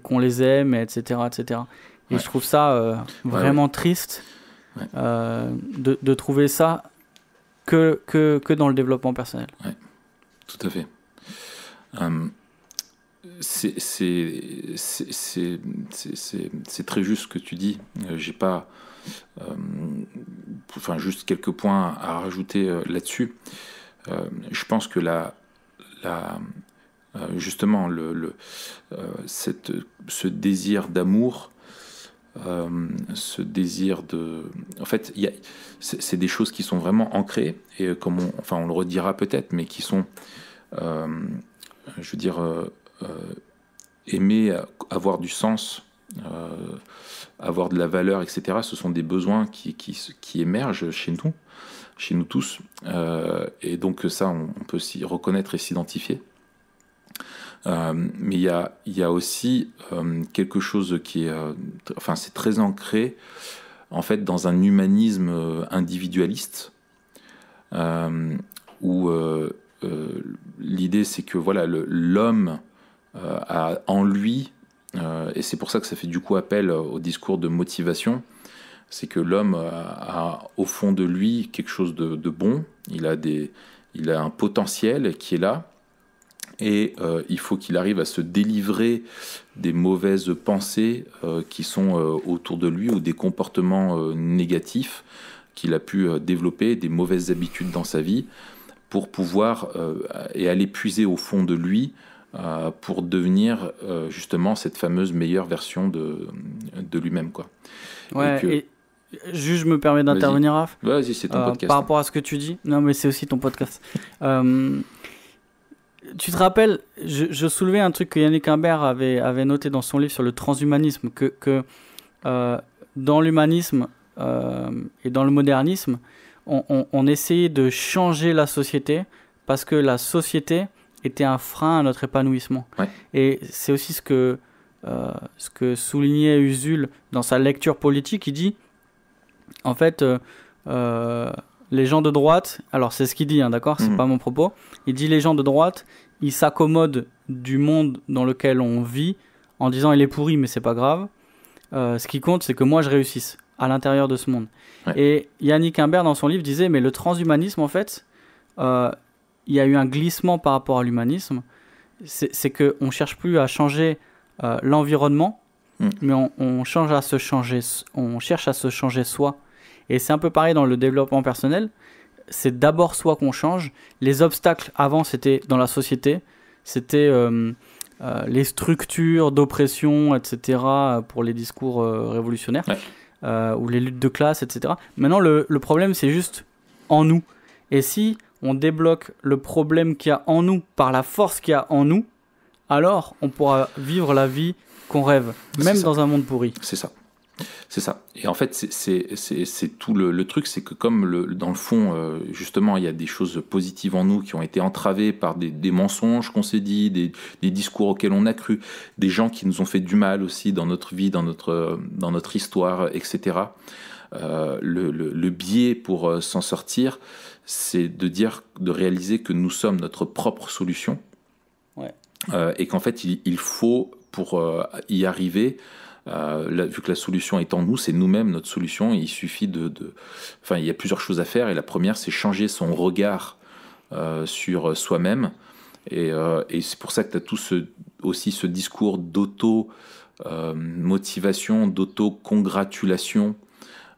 qu'on les aime, etc. etc. Et ouais, je trouve ça vraiment triste, ouais, de trouver ça que dans le développement personnel. Ouais, tout à fait. C'est très juste ce que tu dis. J'ai pas, juste quelques points à rajouter là-dessus. Je pense que justement ce désir d'amour, ce désir de, en fait, c'est des choses qui sont vraiment ancrées et comme on le redira peut-être, mais qui sont, aimer, avoir du sens, avoir de la valeur, etc. Ce sont des besoins qui émergent chez nous tous. Et donc ça, on peut s'y reconnaître et s'identifier. Mais il y a aussi quelque chose qui est... c'est très ancré, en fait, dans un humanisme individualiste, où l'idée, c'est que voilà, l'homme a en lui, et c'est pour ça que ça fait du coup appel au discours de motivation, c'est que l'homme a au fond de lui quelque chose de bon, il a un potentiel qui est là, et il faut qu'il arrive à se délivrer des mauvaises pensées qui sont autour de lui, ou des comportements négatifs qu'il a pu développer, des mauvaises habitudes dans sa vie, pour pouvoir et aller puiser au fond de lui pour devenir justement cette fameuse meilleure version de lui-même, quoi. Ouais, et juste je me permets d'intervenir, Raph. Vas-y, c'est ton podcast. Par rapport à ce que tu dis. Non, mais c'est aussi ton podcast. Tu te rappelles, je soulevais un truc que Yannick Imbert avait noté dans son livre sur le transhumanisme, que dans l'humanisme et dans le modernisme, on essayait de changer la société parce que la société était un frein à notre épanouissement. Ouais. Et c'est aussi ce que soulignait Usul dans sa lecture politique. Il dit, en fait, les gens de droite, alors c'est ce qu'il dit, hein, d'accord, c'est pas mon propos, il dit les gens de droite, ils s'accommodent du monde dans lequel on vit en disant il est pourri mais c'est pas grave, ce qui compte c'est que moi je réussisse à l'intérieur de ce monde. Ouais. Et Yannick Imbert dans son livre disait mais le transhumanisme en fait, il y a eu un glissement par rapport à l'humanisme, c'est qu'on ne cherche plus à changer l'environnement, mais on cherche à se changer soi. Et c'est un peu pareil dans le développement personnel. C'est d'abord soi qu'on change. Les obstacles avant, c'était dans la société, c'était les structures d'oppression, etc., pour les discours révolutionnaires, ou les luttes de classe, etc. Maintenant, le problème, c'est juste en nous. Et si on débloque le problème qu'il y a en nous par la force qu'il y a en nous, alors on pourra vivre la vie qu'on rêve, même dans un monde pourri. C'est ça. C'est ça. Et en fait, c'est tout le truc, c'est que comme dans le fond, justement, il y a des choses positives en nous qui ont été entravées par des mensonges qu'on s'est dit, des discours auxquels on a cru, des gens qui nous ont fait du mal aussi dans notre vie, dans notre histoire, etc. Le biais pour s'en sortir, c'est de réaliser que nous sommes notre propre solution. Ouais. Et qu'en fait, il faut, pour y arriver, vu que la solution est en nous, c'est nous-mêmes notre solution. Il suffit enfin, il y a plusieurs choses à faire. Et la première, c'est changer son regard sur soi-même. Et c'est pour ça que tu as aussi ce discours d'auto-motivation, d'auto-congratulation,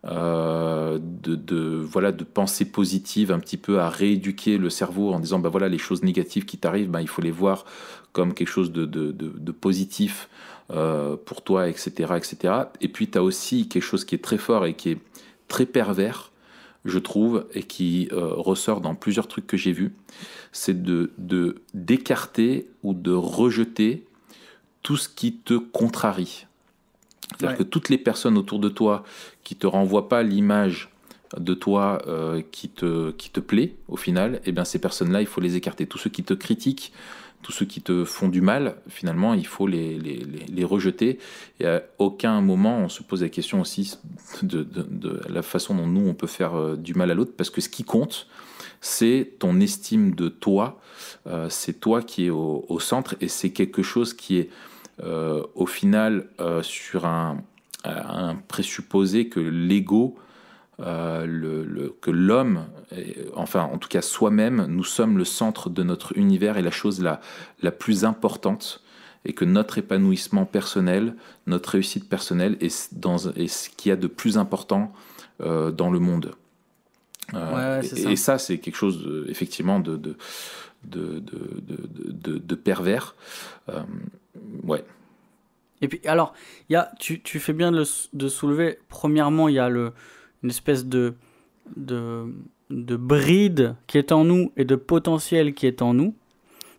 de pensée positive, un petit peu à rééduquer le cerveau en disant voilà, les choses négatives qui t'arrivent, il faut les voir comme quelque chose de positif pour toi, etc., etc. Et puis tu as aussi quelque chose qui est très fort et qui est très pervers, je trouve, et qui ressort dans plusieurs trucs que j'ai vus, c'est d'écarter ou de rejeter tout ce qui te contrarie. C'est-à-dire que toutes les personnes autour de toi qui te renvoient pas l'image de toi qui te plaît, au final, eh bien ces personnes-là, il faut les écarter. Tous ceux qui te critiquent, tous ceux qui te font du mal, finalement, il faut les rejeter. Et à aucun moment, on se pose la question aussi de la façon dont nous, on peut faire du mal à l'autre, parce que ce qui compte, c'est ton estime de toi, c'est toi qui es au centre, et c'est quelque chose qui est au final sur un présupposé que l'ego, que l'homme, enfin en tout cas soi-même, nous sommes le centre de notre univers et la chose la plus importante, et que notre épanouissement personnel, notre réussite personnelle est ce qu'il y a de plus important dans le monde. Et ça, c'est quelque chose effectivement de pervers. Ouais. Et puis alors, tu fais bien de soulever. Premièrement, il y a une espèce de bride qui est en nous et de potentiel qui est en nous.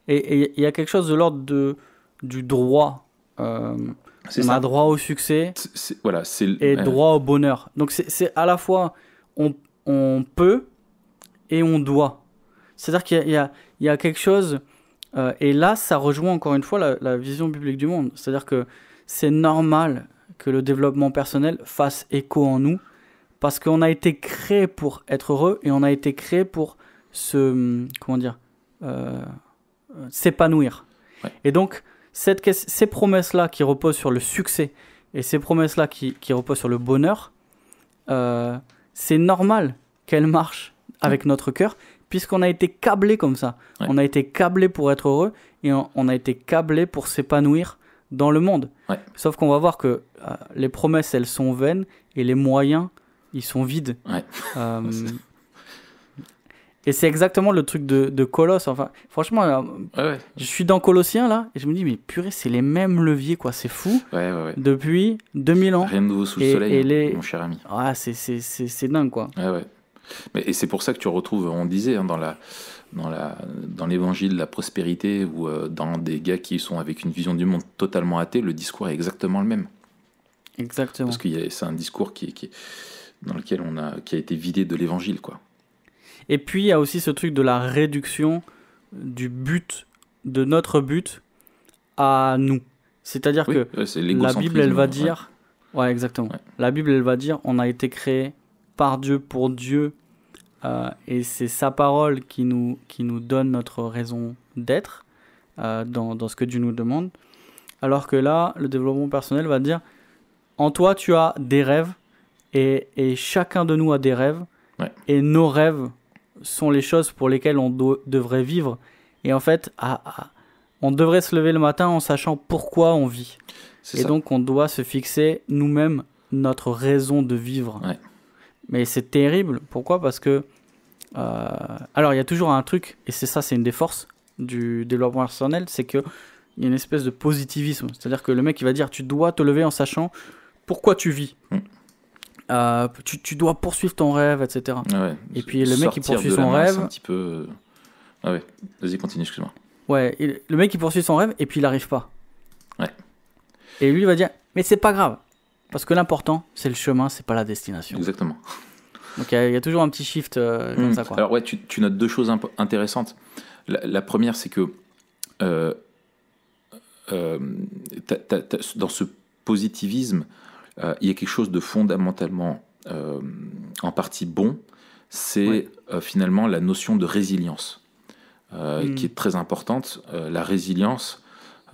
Et il y a quelque chose de l'ordre du droit. On a droit au succès et droit au bonheur. Donc c'est à la fois on peut et on doit. C'est-à-dire qu'il y a quelque chose, et là ça rejoint encore une fois la vision biblique du monde. C'est-à-dire que c'est normal que le développement personnel fasse écho en nous, parce qu'on a été créé pour être heureux et on a été créé pour s'épanouir. Ouais. Et donc ces promesses-là qui reposent sur le succès et ces promesses-là qui reposent sur le bonheur, c'est normal qu'elles marchent avec notre cœur, puisqu'on a été câblé comme ça. Ouais. On a été câblé pour être heureux et on a été câblé pour s'épanouir dans le monde. Ouais. Sauf qu'on va voir que les promesses, elles sont vaines, et les moyens, ils sont vides. Ouais. Et c'est exactement le truc de Colosse. Enfin, franchement, je suis dans Colossiens là, et je me dis, mais purée, c'est les mêmes leviers, quoi. C'est fou. Ouais. Depuis 2000 ans. Rien de nouveau sous le soleil, mon cher ami. Ah, c'est dingue, quoi. Ouais. Et c'est pour ça que tu retrouves, on disait, hein, dans l'évangile de la prospérité, ou dans des gars qui sont avec une vision du monde totalement athée, le discours est exactement le même. Exactement. Parce que c'est un discours dans lequel qui a été vidé de l'évangile, quoi. Et puis il y a aussi ce truc de la réduction du but, de notre but à nous. C'est-à-dire que la Bible, elle va dire... Ouais, exactement. Ouais. La Bible, elle va dire, on a été créé par Dieu, pour Dieu, et c'est sa parole qui nous donne notre raison d'être dans ce que Dieu nous demande. Alors que là, le développement personnel va dire, en toi, tu as des rêves, et chacun de nous a des rêves, et nos rêves sont les choses pour lesquelles on devrait vivre. Et en fait, on devrait se lever le matin en sachant pourquoi on vit. Et donc, on doit se fixer nous-mêmes notre raison de vivre. Ouais. Mais c'est terrible. Pourquoi ? Parce que... alors, il y a toujours un truc, et c'est une des forces du développement personnel, c'est qu'il y a une espèce de positivisme. C'est-à-dire que le mec, il va dire, tu dois te lever en sachant pourquoi tu vis. Tu dois poursuivre ton rêve, etc. Ouais. Et puis, le mec, il poursuit son masse, rêve... un petit peu... Ah ouais, vas-y, continue, excuse-moi. Ouais, le mec, il poursuit son rêve, et puis il n'arrive pas. Ouais. Et lui, il va dire, mais c'est pas grave. Parce que l'important, c'est le chemin, c'est pas la destination. Exactement. Donc il y a toujours un petit shift comme ça, quoi. Alors ouais, tu notes deux choses intéressantes. La première, c'est que dans ce positivisme, il y a quelque chose de fondamentalement en partie bon, c'est finalement la notion de résilience, qui est très importante. La résilience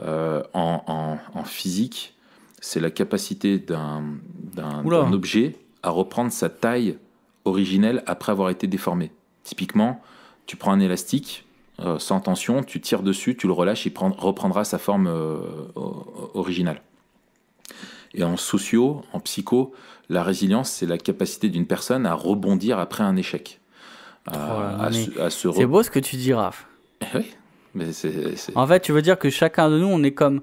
en physique, c'est la capacité d'un objet à reprendre sa taille originelle après avoir été déformé. Typiquement, tu prends un élastique sans tension, tu tires dessus, tu le relâches, il reprendra sa forme originale. Et en en psycho, la résilience, c'est la capacité d'une personne à rebondir après un échec. C'est beau ce que tu dis, Raph. Oui, mais En fait, tu veux dire que chacun de nous, on est comme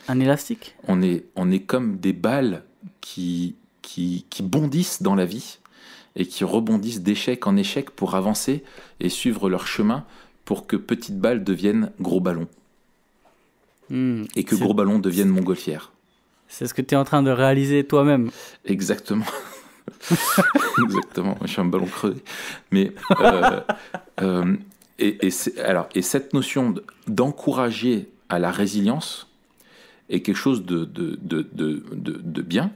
un élastique. On est comme des balles qui bondissent dans la vie et qui rebondissent d'échec en échec pour avancer et suivre leur chemin pour que petites balles deviennent gros ballons. Et que gros ballons deviennent montgolfières. C'est ce que tu es en train de réaliser toi-même. Exactement. Exactement. Je suis un ballon crevé. Mais et cette notion d'encourager à la résilience est quelque chose de bien.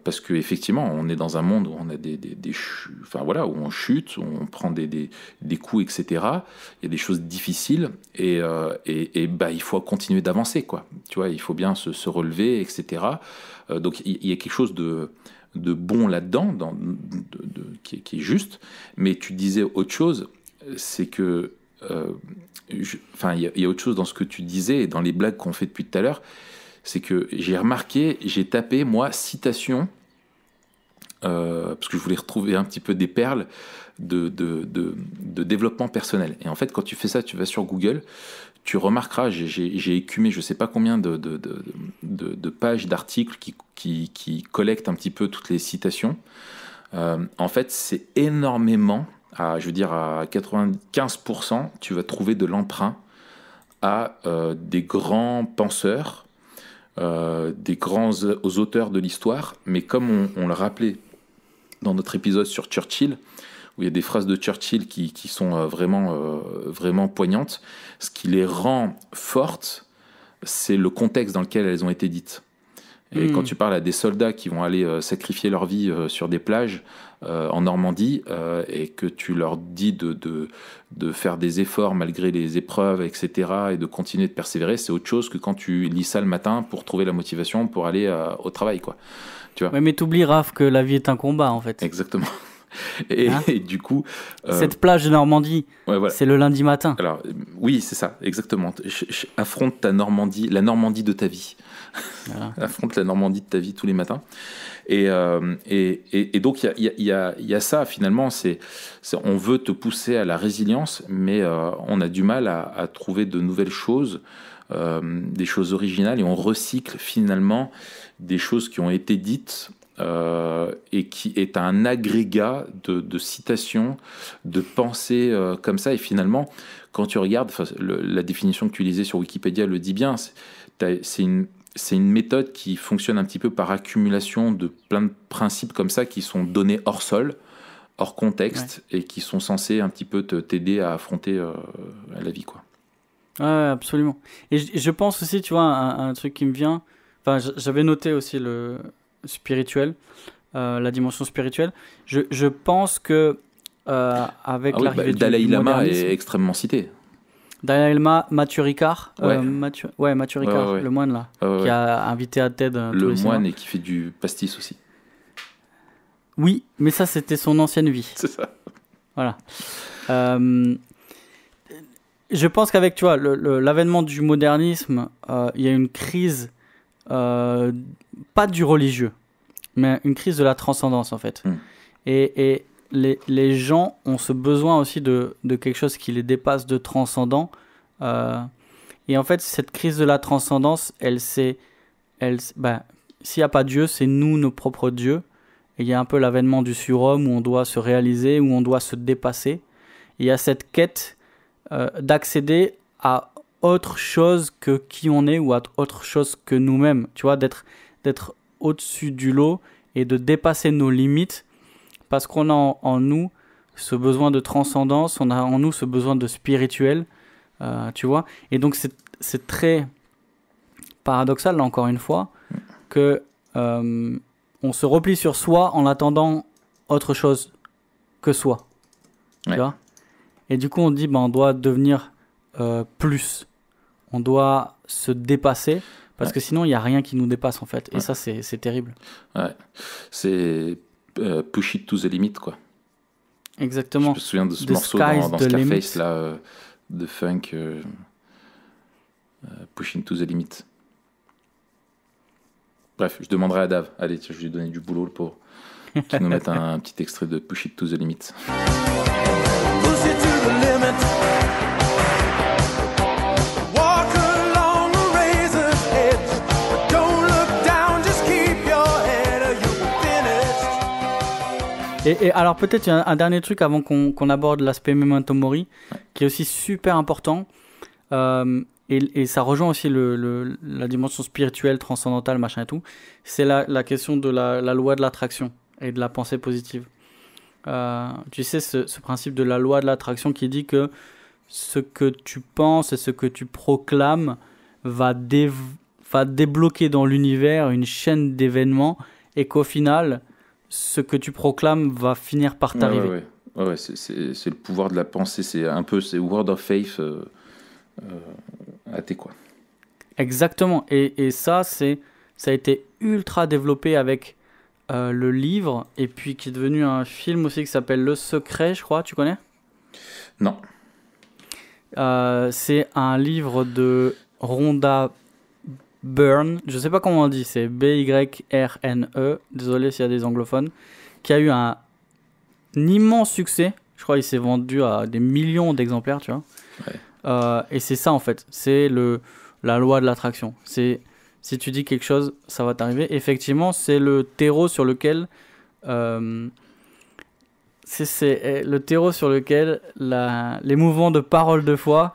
Parce qu'effectivement, on est dans un monde où on a où on chute, où on prend des coups, etc. Il y a des choses difficiles et il faut continuer d'avancer, quoi. Tu vois, il faut bien se relever, etc. Donc il y a quelque chose de bon là-dedans, qui est juste. Mais tu disais autre chose, c'est que il y a autre chose dans ce que tu disais et dans les blagues qu'on fait depuis tout à l'heure. C'est que j'ai tapé, moi, citation, parce que je voulais retrouver un petit peu des perles de développement personnel. Et en fait, quand tu fais ça, tu vas sur Google, tu remarqueras, j'ai écumé je ne sais pas combien de pages d'articles qui collectent un petit peu toutes les citations. En fait, c'est énormément, à 95%, tu vas trouver de l'emprunt à des grands penseurs, des grands auteurs de l'histoire, mais comme on le rappelait dans notre épisode sur Churchill, où il y a des phrases de Churchill qui sont vraiment poignantes, ce qui les rend fortes, c'est le contexte dans lequel elles ont été dites. Et quand tu parles à des soldats qui vont aller sacrifier leur vie sur des plages en Normandie, et que tu leur dis de faire des efforts malgré les épreuves, etc., et de continuer de persévérer, c'est autre chose que quand tu lis ça le matin pour trouver la motivation pour aller au travail, quoi. Tu vois. Ouais, mais t'oublies, Raph, que la vie est un combat, en fait. Exactement. Et du coup... Cette plage de Normandie, c'est le lundi matin. Alors, oui, c'est ça, exactement. Affronte la Normandie de ta vie. Voilà. Affronte la Normandie de ta vie tous les matins. Et donc, il y a ça, finalement, on veut te pousser à la résilience, mais on a du mal à trouver de nouvelles choses, des choses originales, et on recycle finalement des choses qui ont été dites, et qui est un agrégat de citations, de pensées comme ça. Et finalement, quand tu regardes, la définition que tu lisais sur Wikipédia le dit bien, c'est une méthode qui fonctionne un petit peu par accumulation de plein de principes comme ça qui sont donnés hors sol, hors contexte, et qui sont censés un petit peu t'aider à affronter la vie, quoi. Ouais, absolument. Et je pense aussi, tu vois, un truc qui me vient, j'avais noté aussi le spirituel, la dimension spirituelle. Je pense que avec l'arrivée du Dalai Lama modernisme, est extrêmement cité. Dalai Lama, Mathieu Ricard, Mathieu Ricard, le moine là, qui a invité à TED le moine et qui fait du pastis aussi. Oui, mais ça c'était son ancienne vie. C'est ça. Voilà. Je pense qu'avec, tu vois, l'avènement du modernisme, il y a une crise pas du religieux, mais une crise de la transcendance en fait. Et les gens ont ce besoin aussi de quelque chose qui les dépasse, de transcendant. Et en fait, cette crise de la transcendance, s'il n'y a pas Dieu, c'est nous, nos propres dieux. Et il y a un peu l'avènement du surhomme où on doit se réaliser, où on doit se dépasser. Et il y a cette quête d'accéder à autre chose que qui on est ou à autre chose que nous-mêmes. Tu vois, d'être au-dessus du lot et de dépasser nos limites parce qu'on a en nous ce besoin de transcendance, on a en nous ce besoin de spirituel, tu vois. Et donc, c'est très paradoxal, là, encore une fois, que on se replie sur soi en attendant autre chose que soi. Tu vois. Et du coup, on dit, on doit devenir plus. On doit se dépasser parce que sinon, il n'y a rien qui nous dépasse, en fait. Et ça, c'est terrible. Ouais. C'est push it to the limit, quoi. Exactement. Je me souviens de ce morceau dans Scarface, là, de funk, pushing to the limit. Bref, je demanderai à Dave. Allez, je vais lui donner du boulot, le pauvre. Qui nous mette un petit extrait de Push It to the Limit. Push it to the limit. Walk along the razor's edge. But don't look down, just keep your head or you'll be finished. Et alors peut-être un dernier truc avant qu'on aborde l'aspect Memento Mori, qui est aussi super important. Et ça rejoint aussi la dimension spirituelle, transcendantale, machin et tout. C'est la question de la loi de l'attraction et de la pensée positive. Tu sais, ce principe de la loi de l'attraction qui dit que ce que tu penses et ce que tu proclames va débloquer dans l'univers une chaîne d'événements et qu'au final, ce que tu proclames va finir par t'arriver. Ouais, c'est le pouvoir de la pensée. C'est word of faith. Athée, quoi. Exactement. Et ça a été ultra développé avec le livre et puis qui est devenu un film aussi qui s'appelle Le Secret, je crois. Tu connais? Non. C'est un livre de Rhonda Byrne. Je sais pas comment on dit. C'est B-Y-R-N-E. Désolé s'il y a des anglophones. Qui a eu un immense succès. Je crois qu'il s'est vendu à des millions d'exemplaires, tu vois. Ouais. Et c'est ça en fait, c'est la loi de l'attraction. C'est si tu dis quelque chose, ça va t'arriver. Effectivement, c'est le terreau sur lequel c'est le terreau sur lequel les mouvements de parole de foi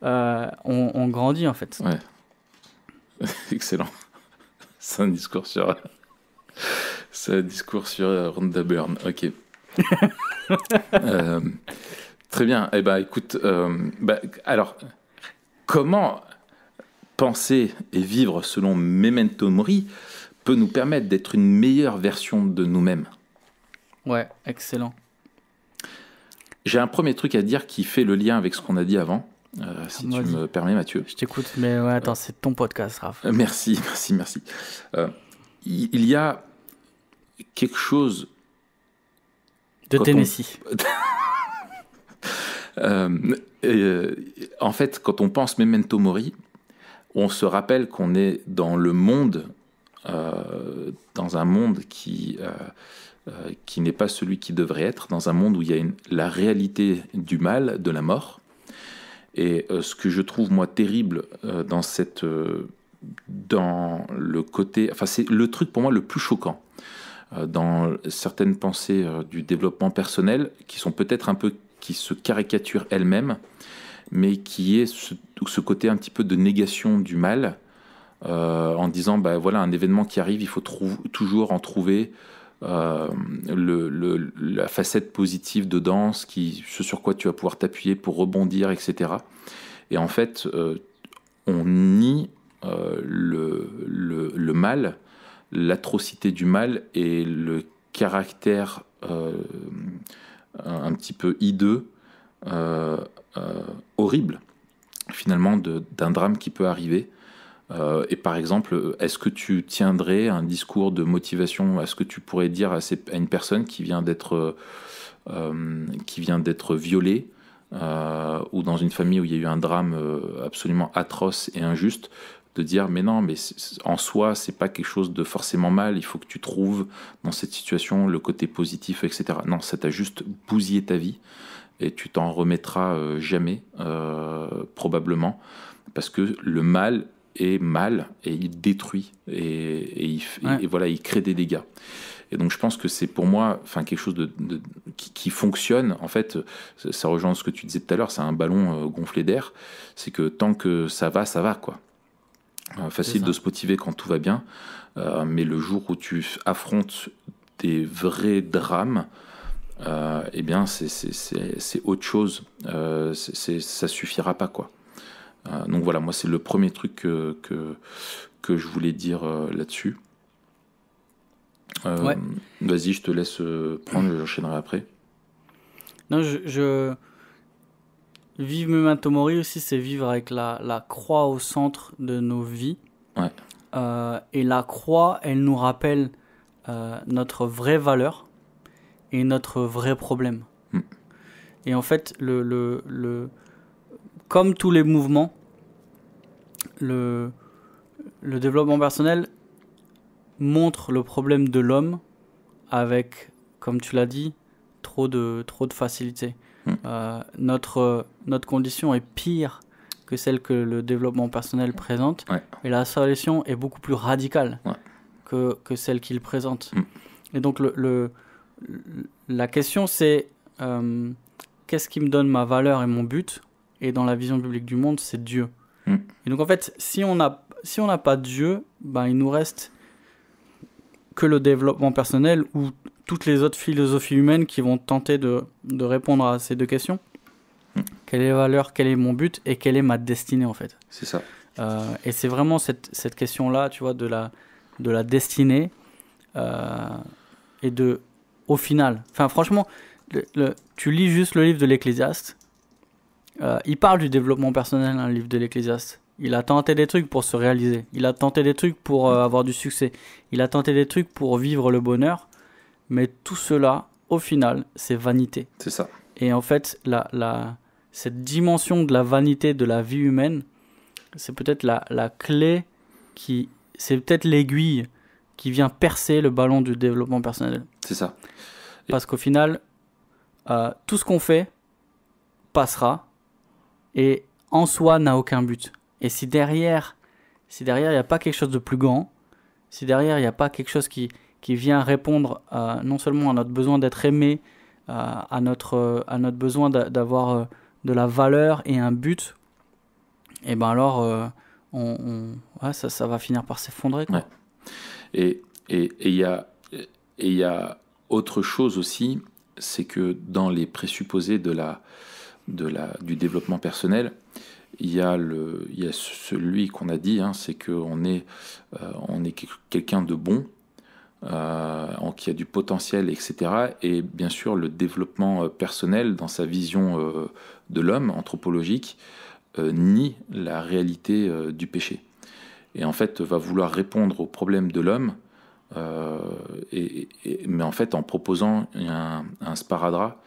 ont grandi en fait. Ouais. Excellent. C'est un discours sur Rhonda Byrne. Ok. Très bien. Eh ben, écoute, alors, comment penser et vivre selon Memento Mori peut nous permettre d'être une meilleure version de nous-mêmes? Ouais, excellent. J'ai un premier truc à dire qui fait le lien avec ce qu'on a dit avant, si tu me permets, Mathieu. Je t'écoute, mais ouais, attends, c'est ton podcast, Raph. Merci. Il y a quelque chose... De Tennessee. En fait, quand on pense Memento Mori, on se rappelle qu'on est dans le monde, dans un monde qui n'est pas celui qui devrait être, dans un monde où il y a la réalité du mal, de la mort. Et ce que je trouve moi terrible dans le côté, enfin c'est le truc pour moi le plus choquant dans certaines pensées du développement personnel qui sont peut-être un peu qui se caricature elle-même, mais qui est ce côté un petit peu de négation du mal, en disant, voilà, un événement qui arrive, il faut toujours en trouver la facette positive dedans, ce sur quoi tu vas pouvoir t'appuyer pour rebondir, etc. Et en fait, on nie le mal, l'atrocité du mal et le caractère... un petit peu hideux, horrible, finalement, d'un drame qui peut arriver. Et par exemple, est-ce que tu tiendrais un discours de motivation? Est-ce que tu pourrais dire à une personne qui vient d'être violée, ou dans une famille où il y a eu un drame absolument atroce et injuste, de dire mais non, mais en soi c'est pas quelque chose de forcément mal, il faut que tu trouves dans cette situation le côté positif, etc. Non, ça t'a juste bousillé ta vie et tu t'en remettras jamais, probablement, parce que le mal est mal et il détruit et voilà, il crée des dégâts. Et donc je pense que c'est pour moi, enfin, quelque chose qui fonctionne. En fait, ça rejoint ce que tu disais tout à l'heure, c'est un ballon gonflé d'air. C'est que tant que ça va, quoi. Facile de se motiver quand tout va bien, mais le jour où tu affrontes des vrais drames, eh bien c'est autre chose. Ça suffira pas, quoi. Donc voilà, moi c'est le premier truc que je voulais dire là-dessus. Ouais. Vas-y, je te laisse prendre, j'enchaînerai après. Non, vivre Memento Mori aussi, c'est vivre avec la croix au centre de nos vies. Ouais. Et la croix, elle nous rappelle notre vraie valeur et notre vrai problème. Et en fait, comme tous les mouvements, le développement personnel montre le problème de l'homme avec, comme tu l'as dit, trop de facilité. Notre condition est pire que celle que le développement personnel présente, et la solution est beaucoup plus radicale que celle qu'il présente. Et donc la question c'est qu'est-ce qui me donne ma valeur et mon but? Et dans la vision biblique du monde, c'est Dieu. Et donc en fait, si on n'a pas Dieu, ben, il nous reste que le développement personnel ou toutes les autres philosophies humaines qui vont tenter de répondre à ces deux questions. Quelle est la valeur, quel est mon but et quelle est ma destinée, en fait. C'est ça. Et c'est vraiment cette question-là, tu vois, de la destinée et au final. Enfin, franchement, tu lis juste le livre de l'Ecclésiaste. Il parle du développement personnel, le livre de l'Ecclésiaste. Il a tenté des trucs pour se réaliser. Il a tenté des trucs pour avoir du succès. Il a tenté des trucs pour vivre le bonheur. Mais tout cela, au final, c'est vanité. C'est ça. Et en fait, cette dimension de la vanité de la vie humaine, c'est peut-être la clé c'est peut-être l'aiguille qui vient percer le ballon du développement personnel. C'est ça. Parce qu'au final, tout ce qu'on fait passera et en soi n'a aucun but. Et si derrière il n'y a pas quelque chose de plus grand, si derrière il n'y a pas quelque chose qui vient répondre non seulement à notre besoin d'être aimé, à notre besoin d'avoir de la valeur et un but, et ben alors ça va finir par s'effondrer, quoi. Ouais. Et il y a autre chose aussi, c'est que dans les présupposés du développement personnel, il y a celui qu'on a dit, c'est qu'on est quelqu'un de bon, qui a du potentiel, etc. Et bien sûr, le développement personnel, dans sa vision de l'homme anthropologique, nie la réalité du péché. Et en fait, va vouloir répondre aux problèmes de l'homme, mais en fait en proposant un sparadrap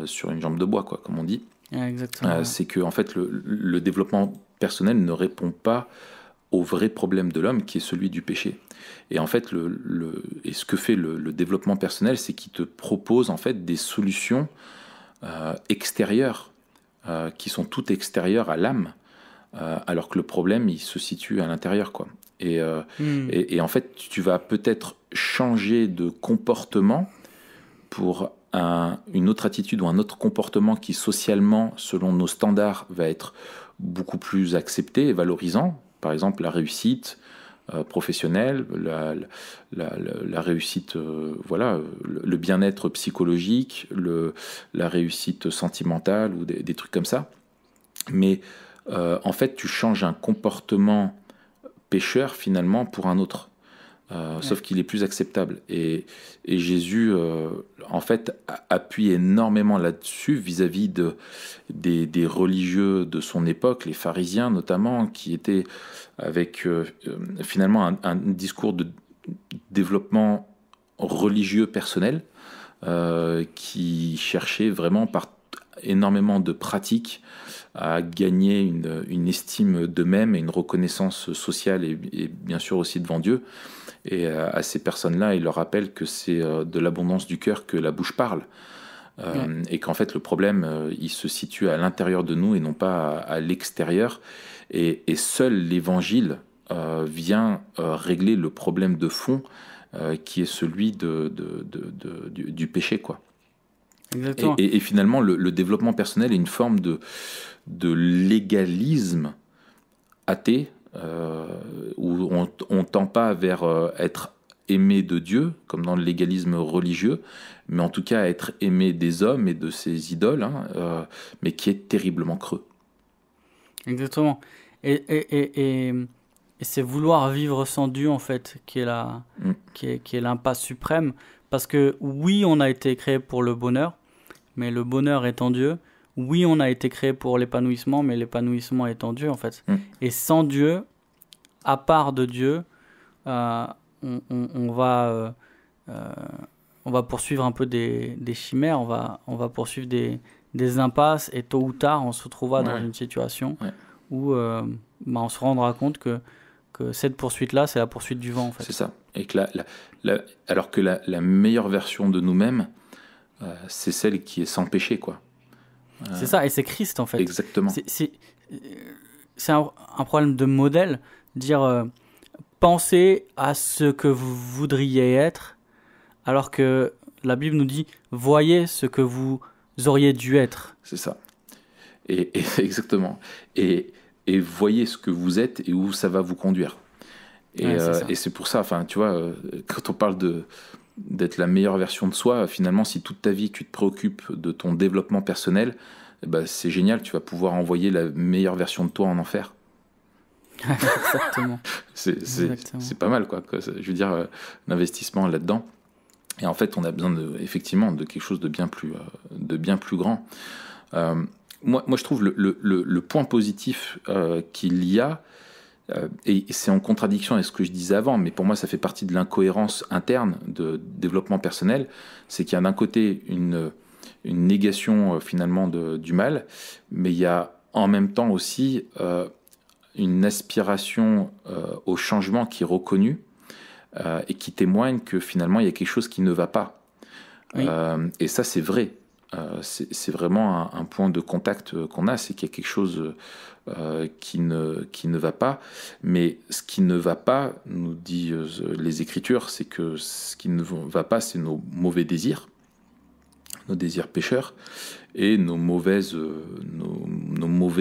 sur une jambe de bois, quoi, comme on dit. Exactement. C'est que en fait le développement personnel ne répond pas au vrai problème de l'homme, qui est celui du péché. Et en fait et ce que fait le développement personnel, c'est qu'il te propose en fait des solutions extérieures, qui sont toutes extérieures à l'âme, alors que le problème il se situe à l'intérieur, quoi. Et en fait tu vas peut-être changer de comportement pour une autre attitude ou un autre comportement qui socialement, selon nos standards, va être beaucoup plus accepté et valorisant. Par exemple, la réussite professionnelle, la réussite, le bien-être psychologique, la réussite sentimentale ou des trucs comme ça. Mais en fait, tu changes un comportement pécheur finalement pour un autre. Sauf qu'il est plus acceptable. Et Jésus, en fait, appuie énormément là-dessus vis-à-vis des religieux de son époque, les pharisiens notamment, qui étaient avec finalement un discours de développement religieux personnel, qui cherchait vraiment énormément de pratiques à gagner une estime d'eux-mêmes et une reconnaissance sociale et bien sûr aussi devant Dieu. Et à ces personnes-là, il leur rappelle que c'est de l'abondance du cœur que la bouche parle. Et qu'en fait, le problème, il se situe à l'intérieur de nous et non pas à l'extérieur. Et seul l'Évangile vient régler le problème de fond qui est celui du péché, quoi. Exactement. Et finalement, le développement personnel est une forme de légalisme athée, où on ne tend pas vers être aimé de Dieu, comme dans le légalisme religieux, mais en tout cas être aimé des hommes et de ses idoles, mais qui est terriblement creux. Exactement. Et c'est vouloir vivre sans Dieu, en fait, qui est l'impasse suprême. Parce que oui, on a été créé pour le bonheur, mais le bonheur est en Dieu. Oui, on a été créé pour l'épanouissement, mais l'épanouissement est en Dieu, en fait. Et sans Dieu, à part de Dieu, on va poursuivre un peu des chimères, on va poursuivre des impasses, et tôt ou tard, on se retrouvera dans une situation où on se rendra compte que cette poursuite-là, c'est la poursuite du vent, en fait. C'est ça. Et que alors que la meilleure version de nous-mêmes, c'est celle qui est sans péché, quoi. C'est ça, et c'est Christ, en fait. Exactement. C'est un problème de modèle, dire pensez à ce que vous voudriez être, alors que la Bible nous dit voyez ce que vous auriez dû être. C'est ça. Et exactement. Et voyez ce que vous êtes et où ça va vous conduire. Et c'est pour ça, enfin, tu vois, quand on parle d'être la meilleure version de soi, finalement, si toute ta vie tu te préoccupes de ton développement personnel, c'est génial, tu vas pouvoir envoyer la meilleure version de toi en enfer. Exactement. C'est pas mal, quoi. Je veux dire, l'investissement là-dedans. Et en fait, on a besoin effectivement de quelque chose de bien plus grand. Moi, je trouve le point positif qu'il y a, et c'est en contradiction avec ce que je disais avant, mais pour moi, ça fait partie de l'incohérence interne de développement personnel, c'est qu'il y a d'un côté une négation finalement du mal, mais il y a en même temps aussi une aspiration au changement qui est reconnue et qui témoigne que finalement, il y a quelque chose qui ne va pas. Oui. Et ça, c'est vrai. C'est vraiment un point de contact qu'on a, c'est qu'il y a quelque chose qui ne va pas. Mais ce qui ne va pas, nous disent les Écritures, c'est que ce qui ne va pas, c'est nos mauvais désirs, nos désirs pécheurs, et nos mauvais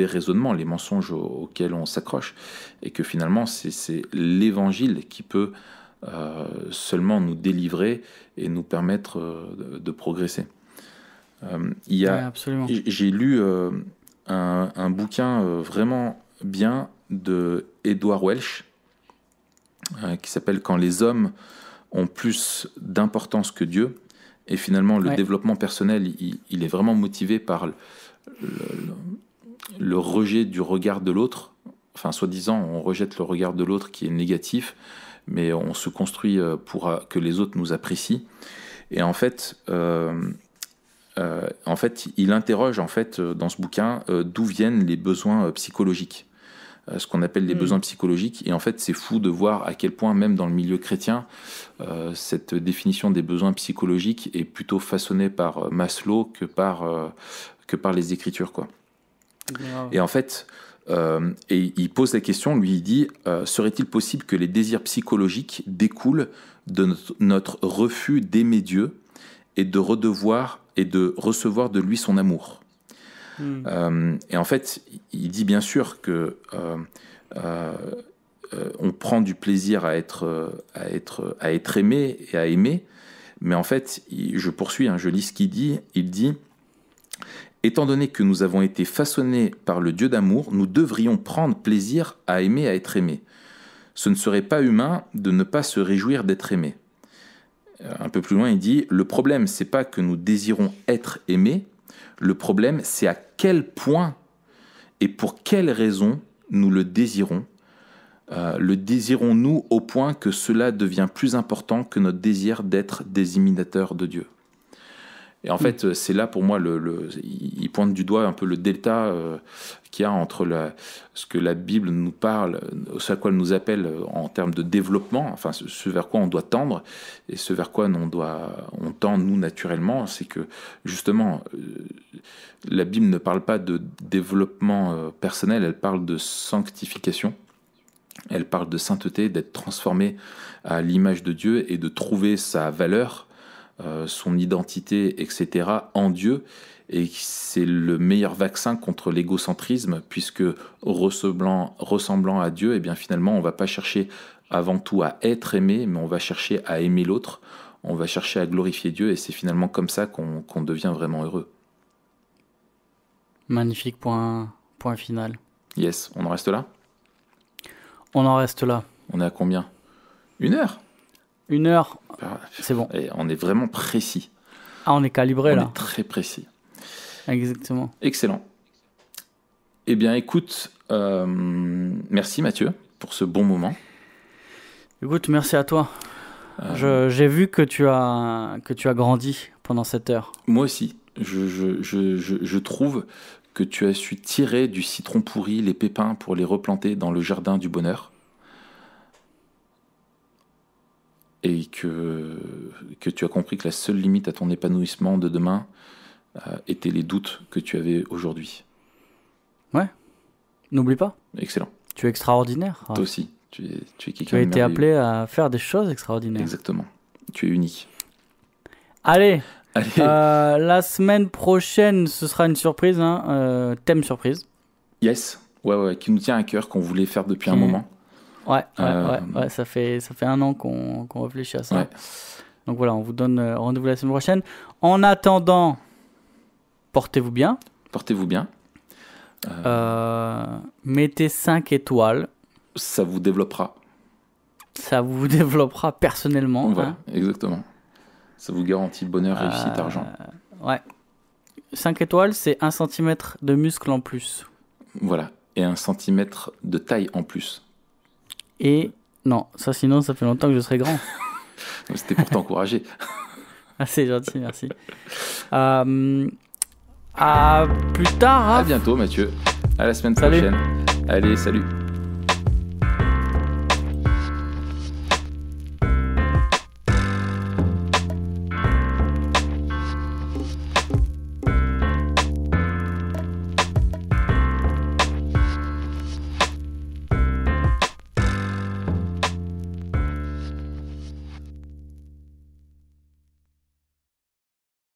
raisonnements, les mensonges auxquels on s'accroche. Et que finalement, c'est l'Évangile qui peut seulement nous délivrer et nous permettre de progresser. J'ai lu un bouquin vraiment bien de Edward Welch qui s'appelle « Quand les hommes ont plus d'importance que Dieu ». Et finalement, le développement personnel, il est vraiment motivé par le rejet du regard de l'autre. Enfin, soi-disant, on rejette le regard de l'autre qui est négatif, mais on se construit pour que les autres nous apprécient. Et en fait, il interroge dans ce bouquin d'où viennent les besoins psychologiques, ce qu'on appelle les besoins psychologiques. Et en fait, c'est fou de voir à quel point, même dans le milieu chrétien, cette définition des besoins psychologiques est plutôt façonnée par Maslow que par les Écritures, quoi. Wow. Et en fait, et il pose la question, lui, il dit serait-il possible que les désirs psychologiques découlent de notre refus d'aimer Dieu et de recevoir de lui son amour. Et en fait, il dit bien sûr que on prend du plaisir à être aimé et à aimer, mais en fait, je poursuis, je lis ce qu'il dit. Il dit étant donné que nous avons été façonnés par le Dieu d'amour, nous devrions prendre plaisir à aimer et à être aimés. Ce ne serait pas humain de ne pas se réjouir d'être aimé. Un peu plus loin, il dit « Le problème, c'est pas que nous désirons être aimés, le problème, c'est à quel point et pour quelles raisons nous le désirons. Le désirons-nous au point que cela devient plus important que notre désir d'être des imitateurs de Dieu ?» Et en fait, c'est là pour moi, il pointe du doigt un peu le delta qu'il y a entre ce que la Bible nous parle, ce à quoi elle nous appelle en termes de développement, enfin ce vers quoi on doit tendre, et ce vers quoi on tend nous naturellement. C'est que justement, la Bible ne parle pas de développement personnel, elle parle de sanctification. Elle parle de sainteté, d'être transformé à l'image de Dieu et de trouver sa valeur, son identité, etc. en Dieu. Et c'est le meilleur vaccin contre l'égocentrisme, puisque ressemblant à Dieu, et bien finalement, on ne va pas chercher avant tout à être aimé, mais on va chercher à aimer l'autre, on va chercher à glorifier Dieu, et c'est finalement comme ça qu'on devient vraiment heureux. Magnifique point final. Yes, on en reste là ? On en reste là. On est à combien ? 1 heure ? 1 heure, c'est bon. Et on est vraiment précis. Ah, on est calibré là. On est très précis. Exactement. Excellent. Eh bien, écoute, merci Mathieu pour ce bon moment. Écoute, merci à toi. J'ai vu que tu as grandi pendant cette heure. Moi aussi. Je trouve que tu as su tirer du citron pourri les pépins pour les replanter dans le jardin du bonheur. Et que tu as compris que la seule limite à ton épanouissement de demain étaient les doutes que tu avais aujourd'hui. Ouais, n'oublie pas. Excellent. Tu es extraordinaire. Toi aussi, tu es quelqu'un Tu as de été merveilleux. appelé à faire des choses extraordinaires. Exactement. Tu es unique. Allez, Allez, la semaine prochaine, ce sera une surprise, hein, thème surprise. yes. Ouais, qui nous tient à cœur, qu'on voulait faire depuis un moment. Ouais, ça fait 1 an qu'on réfléchit à ça. Ouais. Donc voilà, on vous donne rendez-vous la semaine prochaine. En attendant, portez-vous bien. Portez-vous bien. Mettez 5 étoiles. Ça vous développera. Ça vous développera personnellement. Voilà, hein. exactement. Ça vous garantit le bonheur, réussite, argent. Ouais. 5 étoiles, c'est 1 cm de muscle en plus. Voilà. Et 1 centimètre de taille en plus. Et non, ça sinon, ça fait longtemps que je serai grand. C'était pour t'encourager. Ah, c'est gentil, merci. À plus tard. À Raph. bientôt, Mathieu. À la semaine Salut. prochaine. Allez, salut.